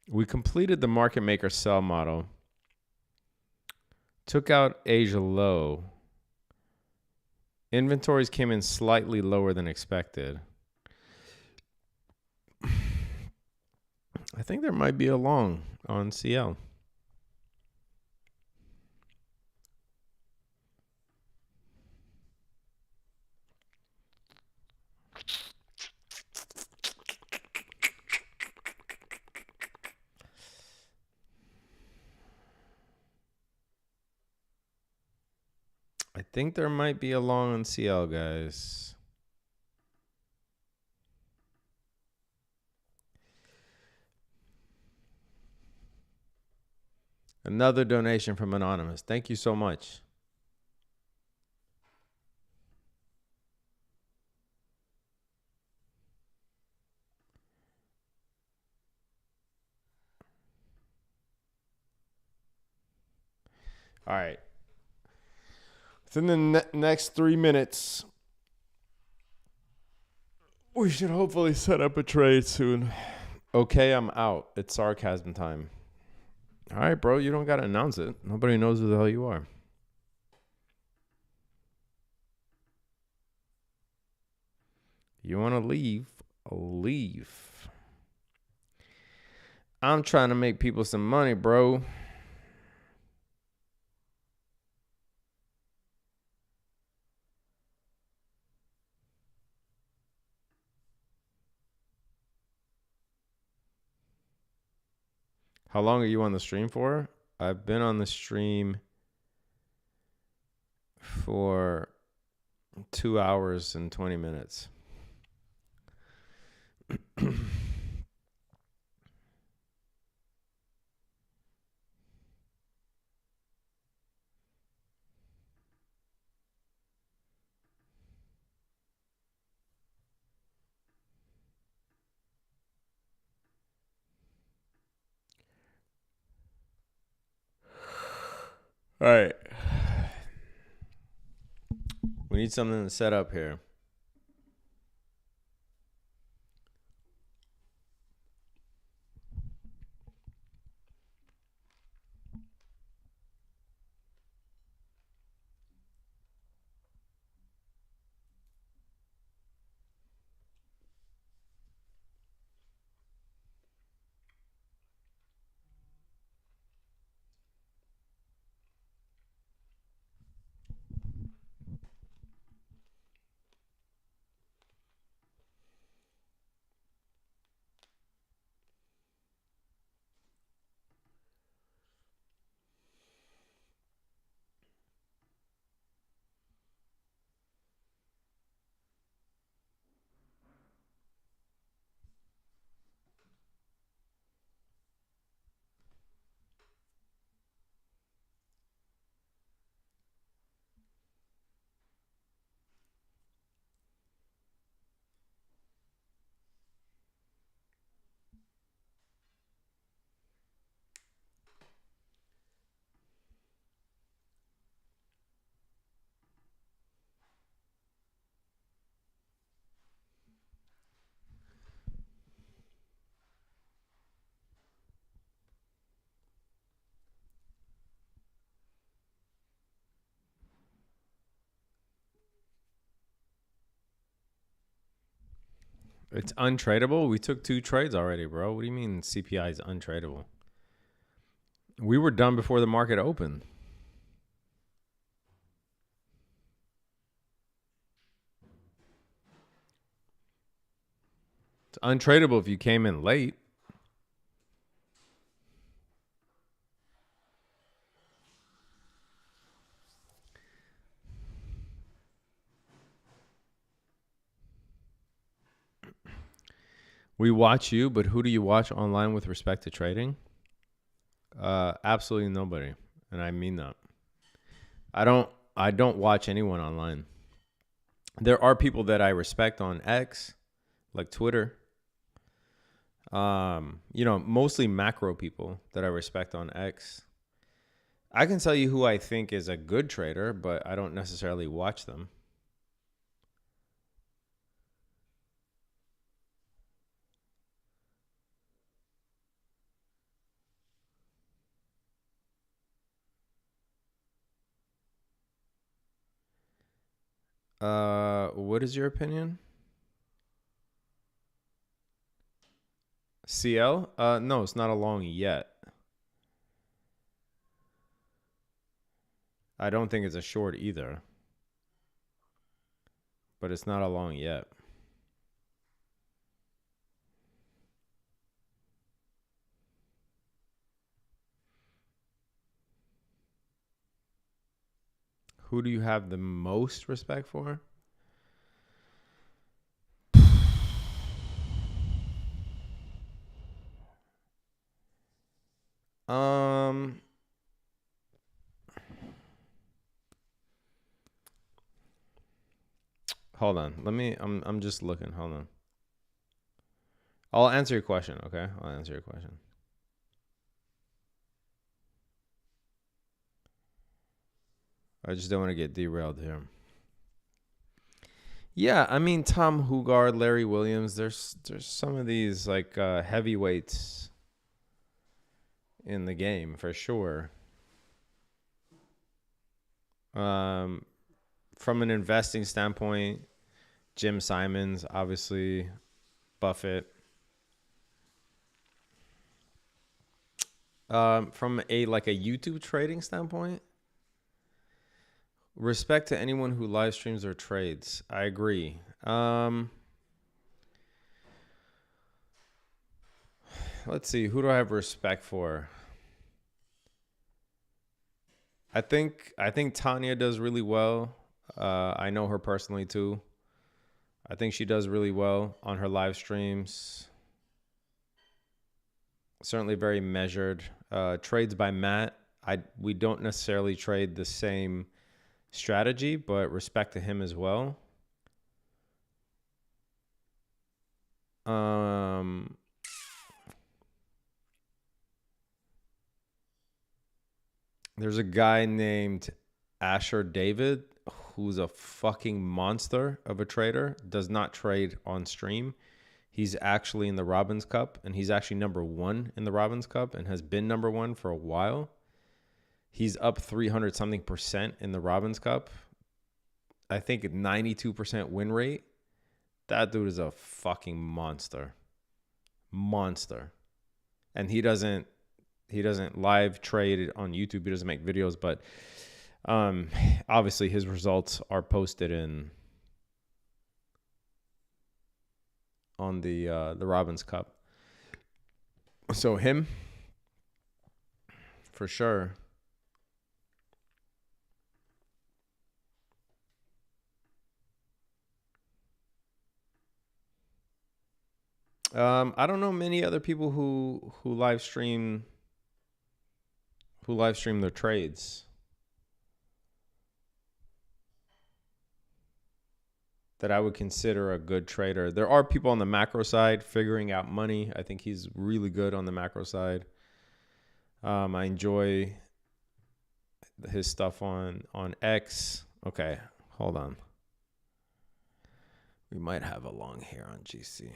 We completed the market maker sell model. Took out Asia low. Inventories came in slightly lower than expected. I think there might be a long on CL. I think there might be a long on CL, guys. Another donation from Anonymous. Thank you so much. All right. Within the next 3 minutes, we should hopefully set up a trade soon. Okay, I'm out. It's sarcasm time. All right, bro. You don't got to announce it. Nobody knows who the hell you are. You want to leave? Leave. I'm trying to make people some money, bro. How long are you on the stream for? I've been on the stream for 2 hours and 20 minutes. All right. We need something to set up here. It's untradeable. We took 2 trades already, bro. What do you mean CPI is untradeable? We were done before the market opened. It's untradeable if you came in late. We watch you, but who do you watch online with respect to trading? Absolutely nobody, and I mean that. I don't watch anyone online. There are people that I respect on X, like Twitter. Mostly macro people that I respect on X. I can tell you who I think is a good trader, but I don't necessarily watch them. What is your opinion? CL? No, it's not a long yet. I don't think it's a short either. But it's not a long yet. Who do you have the most respect for? Hold on. I'm just looking. Hold on. I'll answer your question, okay? I'll answer your question. I just don't want to get derailed here. Yeah, I mean Tom Hugard, Larry Williams, there's some of these like heavyweights in the game for sure. From an investing standpoint, Jim Simons, obviously, Buffett. From a YouTube trading standpoint, respect to anyone who live streams or trades. I agree. Let's see. Who do I have respect for? I think Tanya does really well. I know her personally too. I think she does really well on her live streams. Certainly very measured. Trades by Matt. We don't necessarily trade the same strategy, but respect to him as well. There's a guy named Asher David who's a fucking monster of a trader. Does not trade on stream. He's actually in the Robbins Cup, and he's actually number 1 in the Robbins Cup and has been number 1 for a while. He's up 300 something percent in the Robbins Cup. I think 92% win rate. That dude is a fucking monster. Monster. And he doesn't live trade on YouTube. He doesn't make videos, but obviously his results are posted on the Robbins Cup. So him for sure. I don't know many other people who live stream their trades that I would consider a good trader. There are people on the macro side figuring out money. I think he's really good on the macro side. I enjoy his stuff on X. Okay, hold on. We might have a long hair on GC.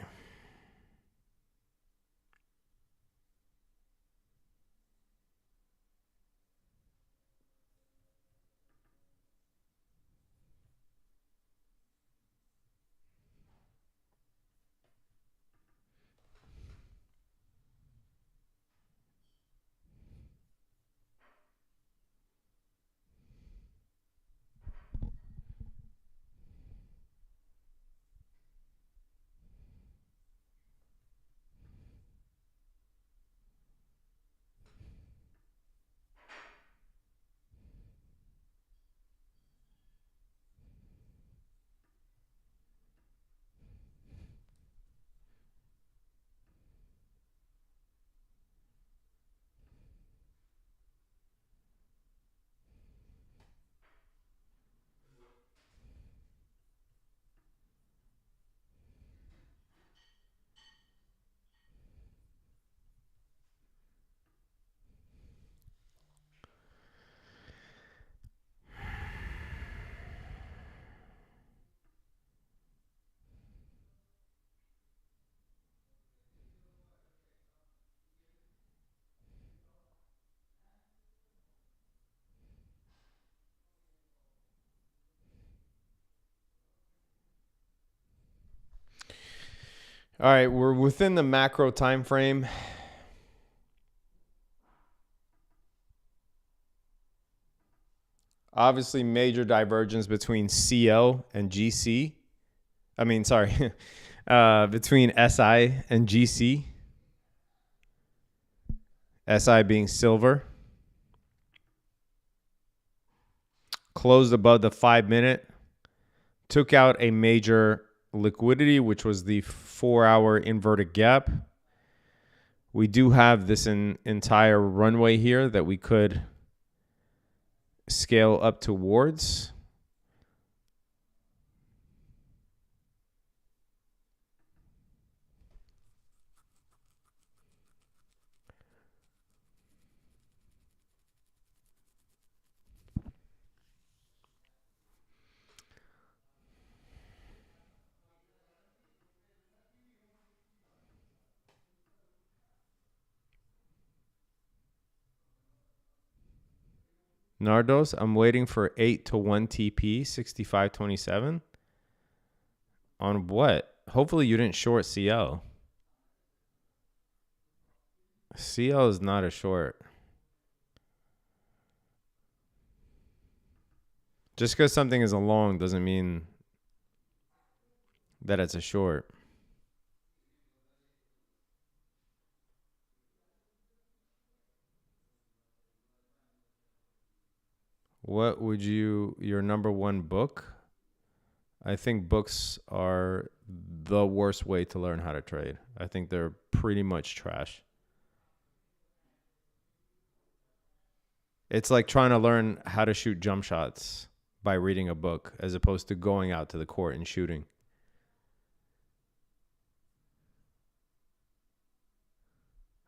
All right, we're within the macro time frame. Obviously, major divergence between CL and GC. I mean, sorry, between SI and GC. SI being silver. Closed above the 5-minute. Took out a major liquidity, which was the 4-hour inverted gap. We do have this entire runway here that we could scale up towards. Nardos, I'm waiting for 8 to 1 TP, 65.27. On what? Hopefully you didn't short CL. CL is not a short. Just because something is a long doesn't mean that it's a short. What would your number one book? I think books are the worst way to learn how to trade. I think they're pretty much trash. It's like trying to learn how to shoot jump shots by reading a book as opposed to going out to the court and shooting.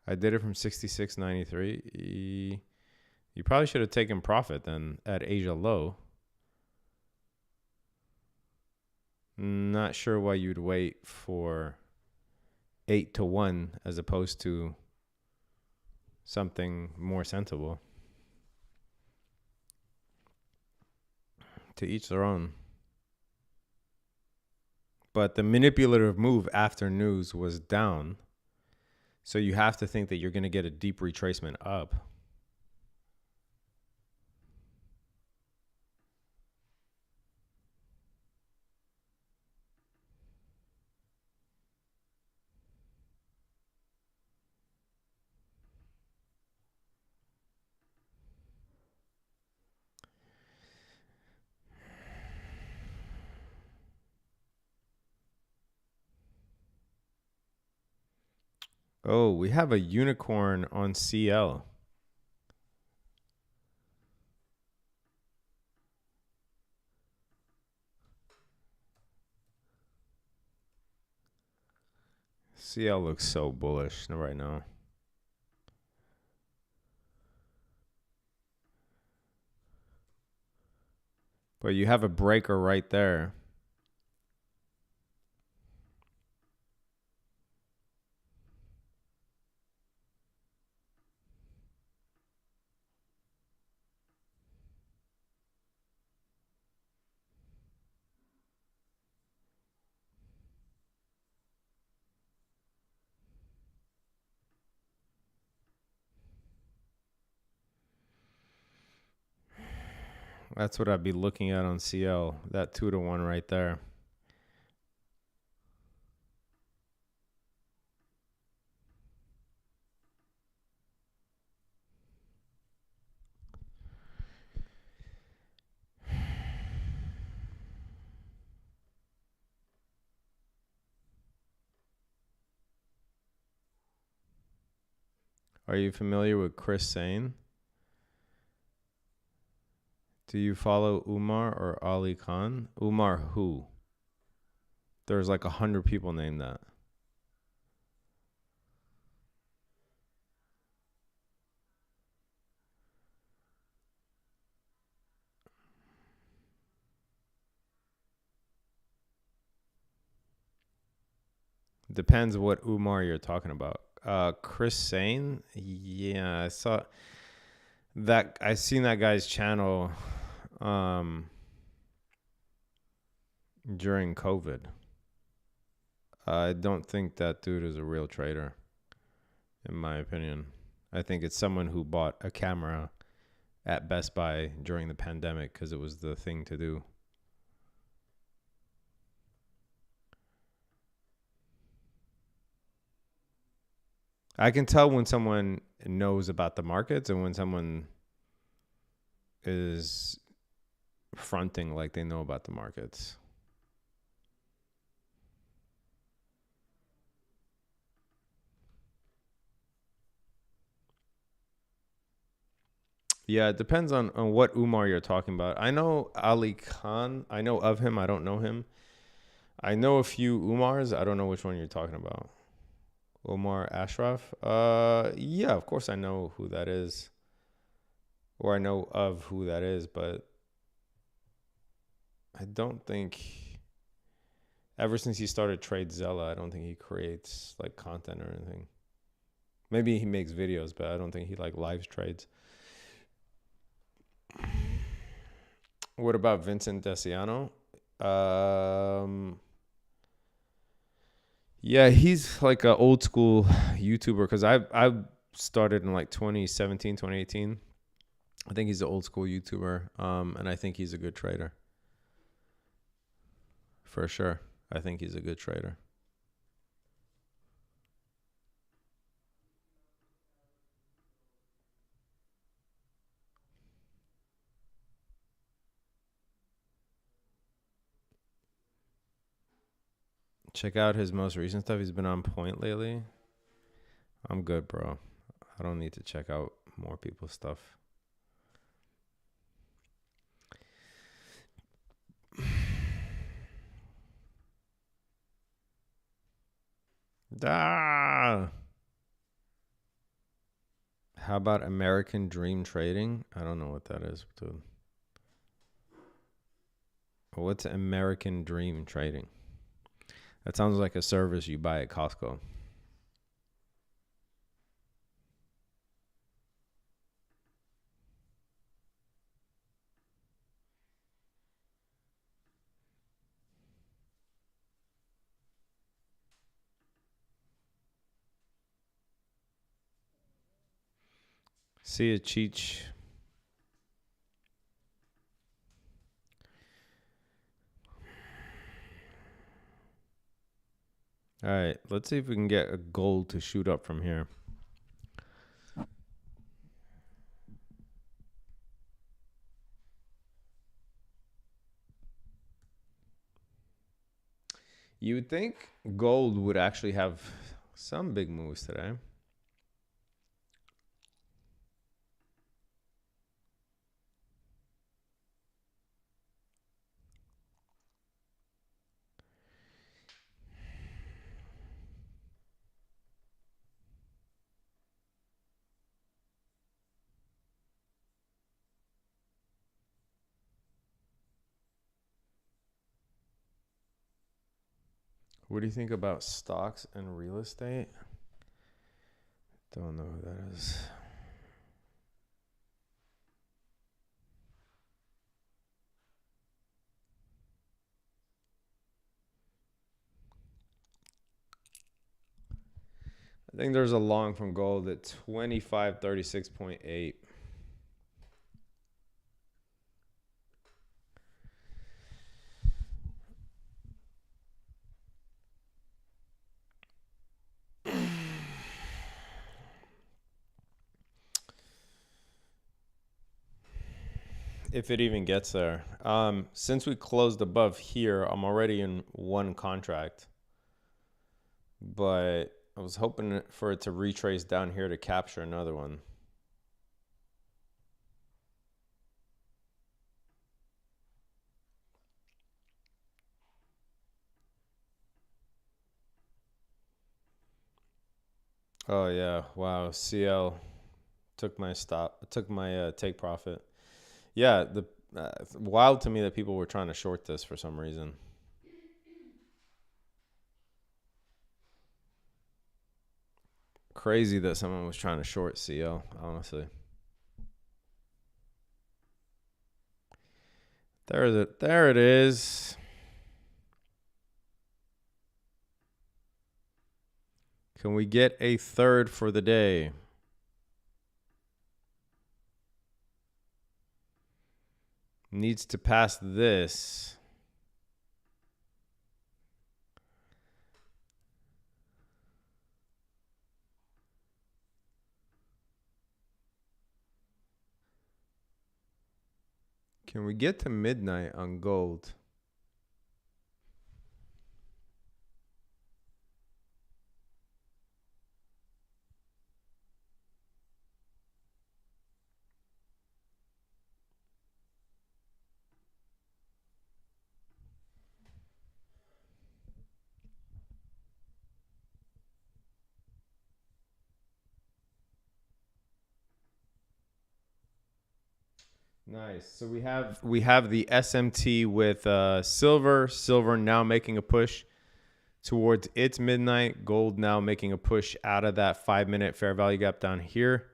I did it from 66.93. You probably should have taken profit then at Asia low. Not sure why you'd wait for 8 to 1 as opposed to something more sensible. To each their own. But the manipulative move after news was down. So you have to think that you're going to get a deep retracement up. Oh, we have a unicorn on CL. CL looks so bullish right now. But you have a breaker right there. That's what I'd be looking at on CL. That 2 to 1 right there. Are you familiar with Chris Sane? Do you follow Umar or Ali Khan? Umar who? There's like 100 people named that. Depends what Umar you're talking about. Chris Sane? Yeah, I saw that. I seen that guy's channel during COVID. I don't think that dude is a real trader, in my opinion. I think it's someone who bought a camera at Best Buy during the pandemic because it was the thing to do. I can tell when someone knows about the markets and when someone is fronting like they know about the markets. Yeah, it depends on what Umar you're talking about. I know Ali Khan. I know of him. I don't know him. I know a few Umars. I don't know which one you're talking about. Omar Ashraf. Yeah, of course I know who that is. Or I know of who that is, but I don't think ever since he started TradeZella, I don't think he creates like content or anything. Maybe he makes videos, but I don't think he like live trades. What about Vincent Desiano? Yeah, he's like an old school YouTuber because I started in like 2017, 2018. I think he's an old school YouTuber, and I think he's a good trader. For sure. I think he's a good trader. Check out his most recent stuff. He's been on point lately. I'm good, bro. I don't need to check out more people's stuff. Ah. How about American Dream Trading? I don't know what that is, dude. What's American Dream Trading? That sounds like a service you buy at Costco. See ya, Cheech. All right, let's see if we can get a gold to shoot up from here. You would think gold would actually have some big moves today. What do you think about stocks and real estate? Don't know who that is. I think there's a long from gold at 2536.8. If it even gets there. Since we closed above here, I'm already in one contract. But I was hoping for it to retrace down here to capture another one. Oh yeah, wow. CL took my take profit. Yeah, the wild to me that people were trying to short this for some reason. Crazy that someone was trying to short CL, honestly. There it is. Can we get a third for the day? Needs to pass this. Can we get to midnight on gold? Nice. So we have the SMT with silver now making a push towards its midnight, gold now making a push out of that 5-minute fair value gap down here.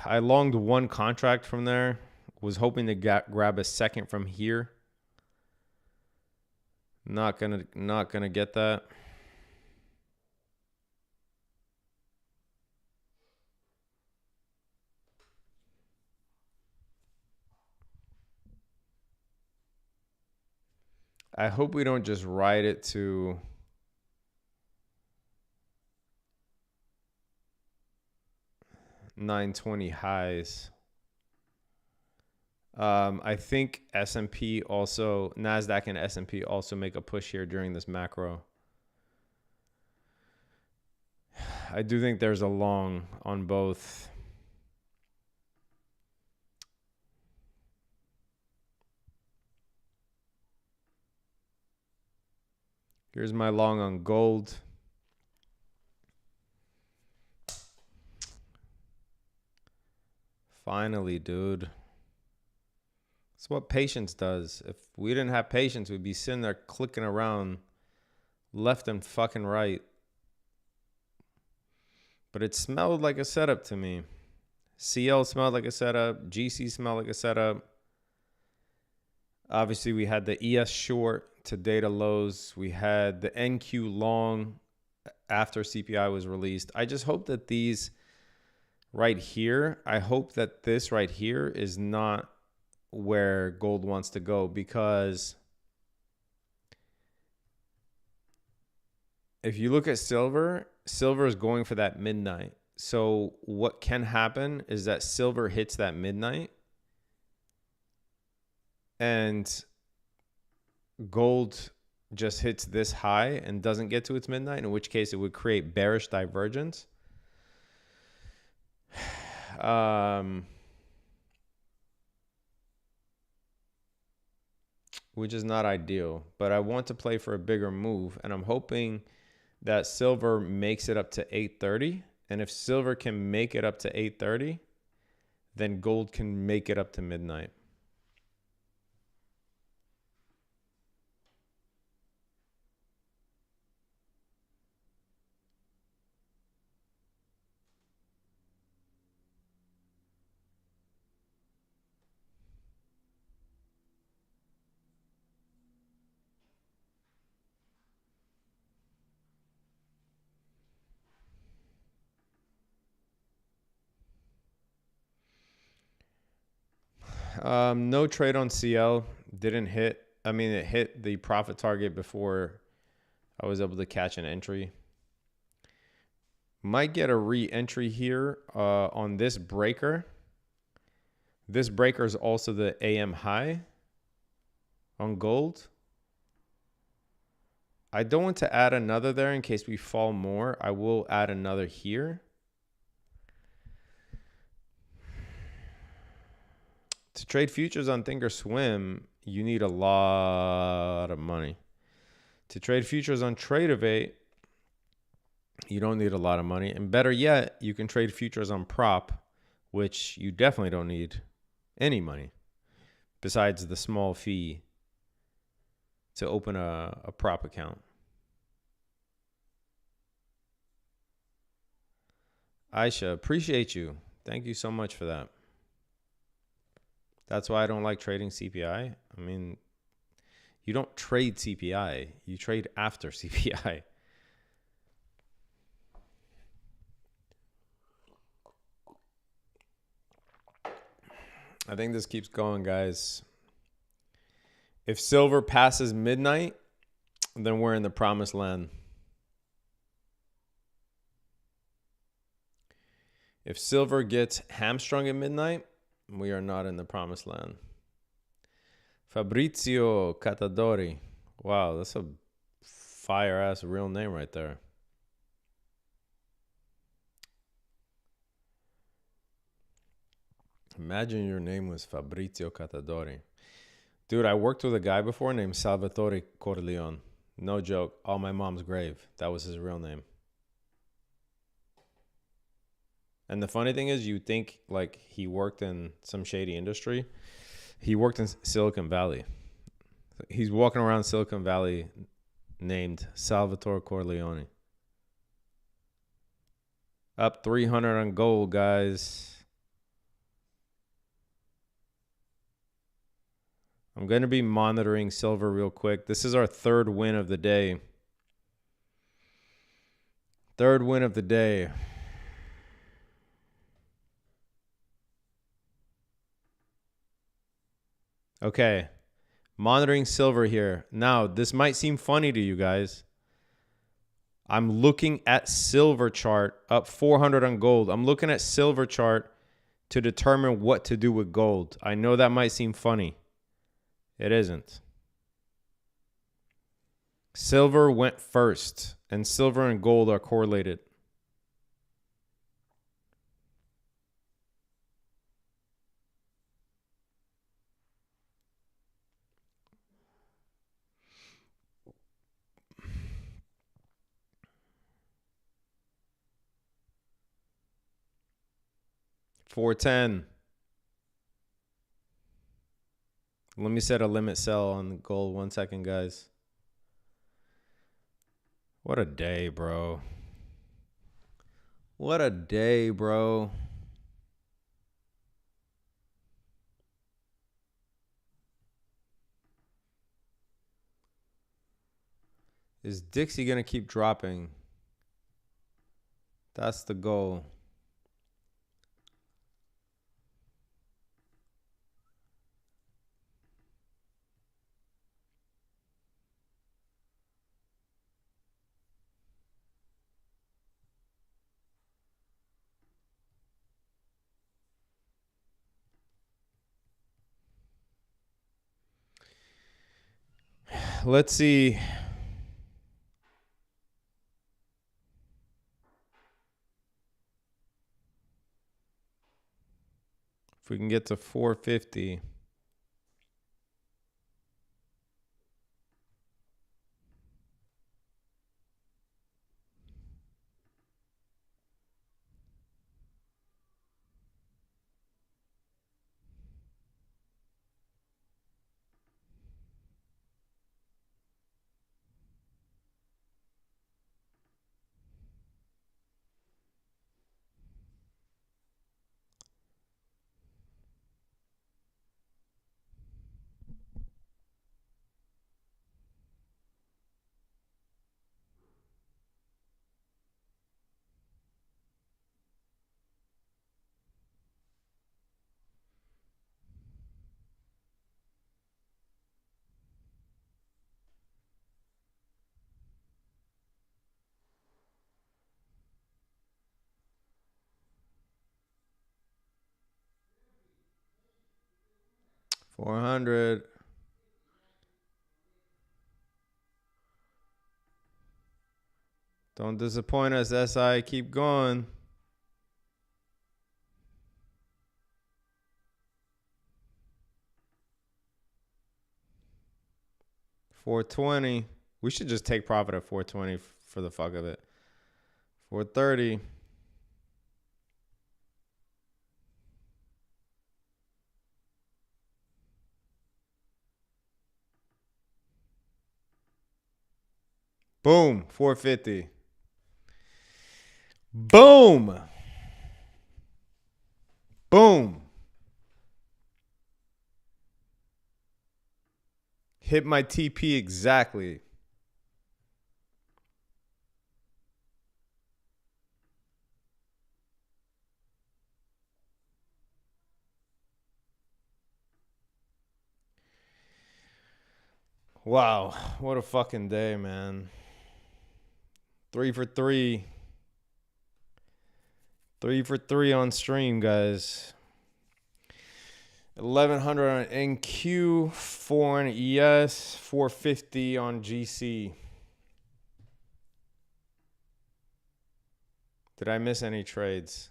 I longed one contract from there, was hoping to grab a second from here. Not gonna get that. I hope we don't just ride it to $920 highs. I think S&P also, NASDAQ and S&P also make a push here during this macro. I do think there's a long on both. Here's my long on gold. Finally, dude. That's what patience does. If we didn't have patience, we'd be sitting there clicking around left and fucking right. But it smelled like a setup to me. CL smelled like a setup. GC smelled like a setup. Obviously, we had the ES short to data lows. We had the NQ long after CPI was released. I just hope that these right here, I hope that this right here is not where gold wants to go, because if you look at silver, silver is going for that midnight. So what can happen is that silver hits that midnight and gold just hits this high and doesn't get to its midnight, in which case it would create bearish divergence. Which is not ideal, but I want to play for a bigger move, and I'm hoping that silver makes it up to 830. And if silver can make it up to 830, then gold can make it up to midnight. No trade on CL. Didn't hit. I mean, it hit the profit target before I was able to catch an entry. Might get a re-entry here on this breaker. This breaker is also the AM high on gold. I don't want to add another there in case we fall more. I will add another here. To trade futures on Thinkorswim, you need a lot of money. To trade futures on Tradeovate, you don't need a lot of money. And better yet, you can trade futures on Prop, which you definitely don't need any money besides the small fee to open a Prop account. Aisha, appreciate you. Thank you so much for that. That's why I don't like trading CPI. I mean, you don't trade CPI. You trade after CPI. I think this keeps going, guys. If silver passes midnight, then we're in the promised land. If silver gets hamstrung at midnight, we are not in the promised land. Fabrizio Catadori. Wow, that's a fire-ass real name right there. Imagine your name was Fabrizio Catadori. Dude, I worked with a guy before named Salvatore Corleone. No joke. On my mom's grave. That was his real name. And the funny thing is, you think like he worked in some shady industry. He worked in Silicon Valley. He's walking around Silicon Valley named Salvatore Corleone. Up 300 on gold, guys. I'm going to be monitoring silver real quick. This is our third win of the day. Third win of the day. Okay. Monitoring silver here. Now, this might seem funny to you guys. I'm looking at silver chart up 400 on gold. I'm looking at silver chart to determine what to do with gold. I know that might seem funny. It isn't. Silver went first, and silver and gold are correlated. $4.10. Let me set a limit sell on gold. 1 second, guys. What a day, bro. What a day, bro. Is Dixie going to keep dropping? That's the goal. Let's see. If we can get to 450. $400. Don't disappoint us, SI. Keep going. $420. We should just take profit at $420 for the fuck of it. $430. Boom. $450. Boom. Boom. Hit my TP exactly. Wow, what a fucking day, man. 3 for 3. 3 for 3 on stream, guys. 1100 on NQ, 4 on ES, 450 on GC. Did I miss any trades?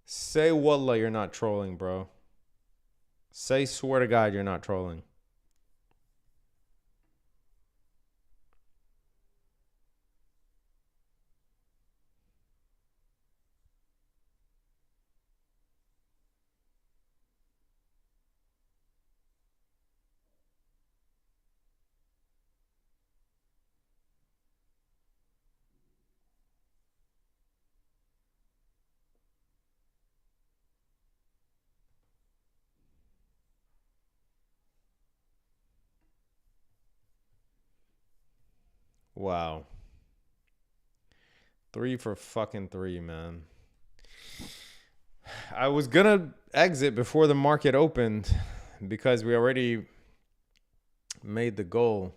Say wallah you're not trolling, bro. Say swear to God you're not trolling. Wow. 3 for fucking 3, man. I was gonna exit before the market opened because we already made the goal.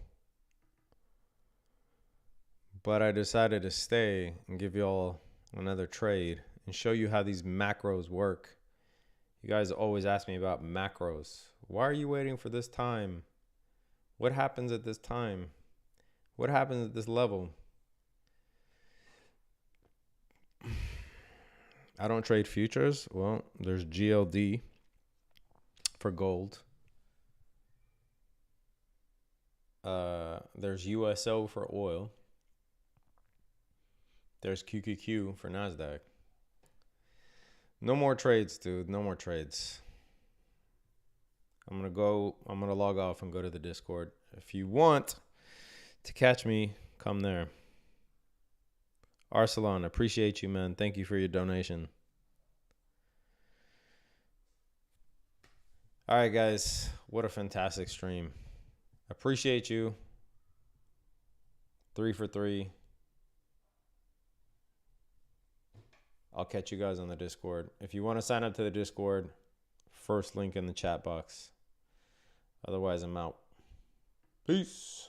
But I decided to stay and give y'all another trade and show you how these macros work. You guys always ask me about macros. Why are you waiting for this time? What happens at this time? What happens at this level? I don't trade futures. Well, there's GLD for gold. There's USO for oil. There's QQQ for NASDAQ. No more trades, dude. No more trades. I'm going to log off and go to the Discord. If you want to catch me, come there. Arsalan, appreciate you, man. Thank you for your donation. All right, guys. What a fantastic stream. Appreciate you. 3 for 3. I'll catch you guys on the Discord. If you want to sign up to the Discord, first link in the chat box. Otherwise, I'm out. Peace.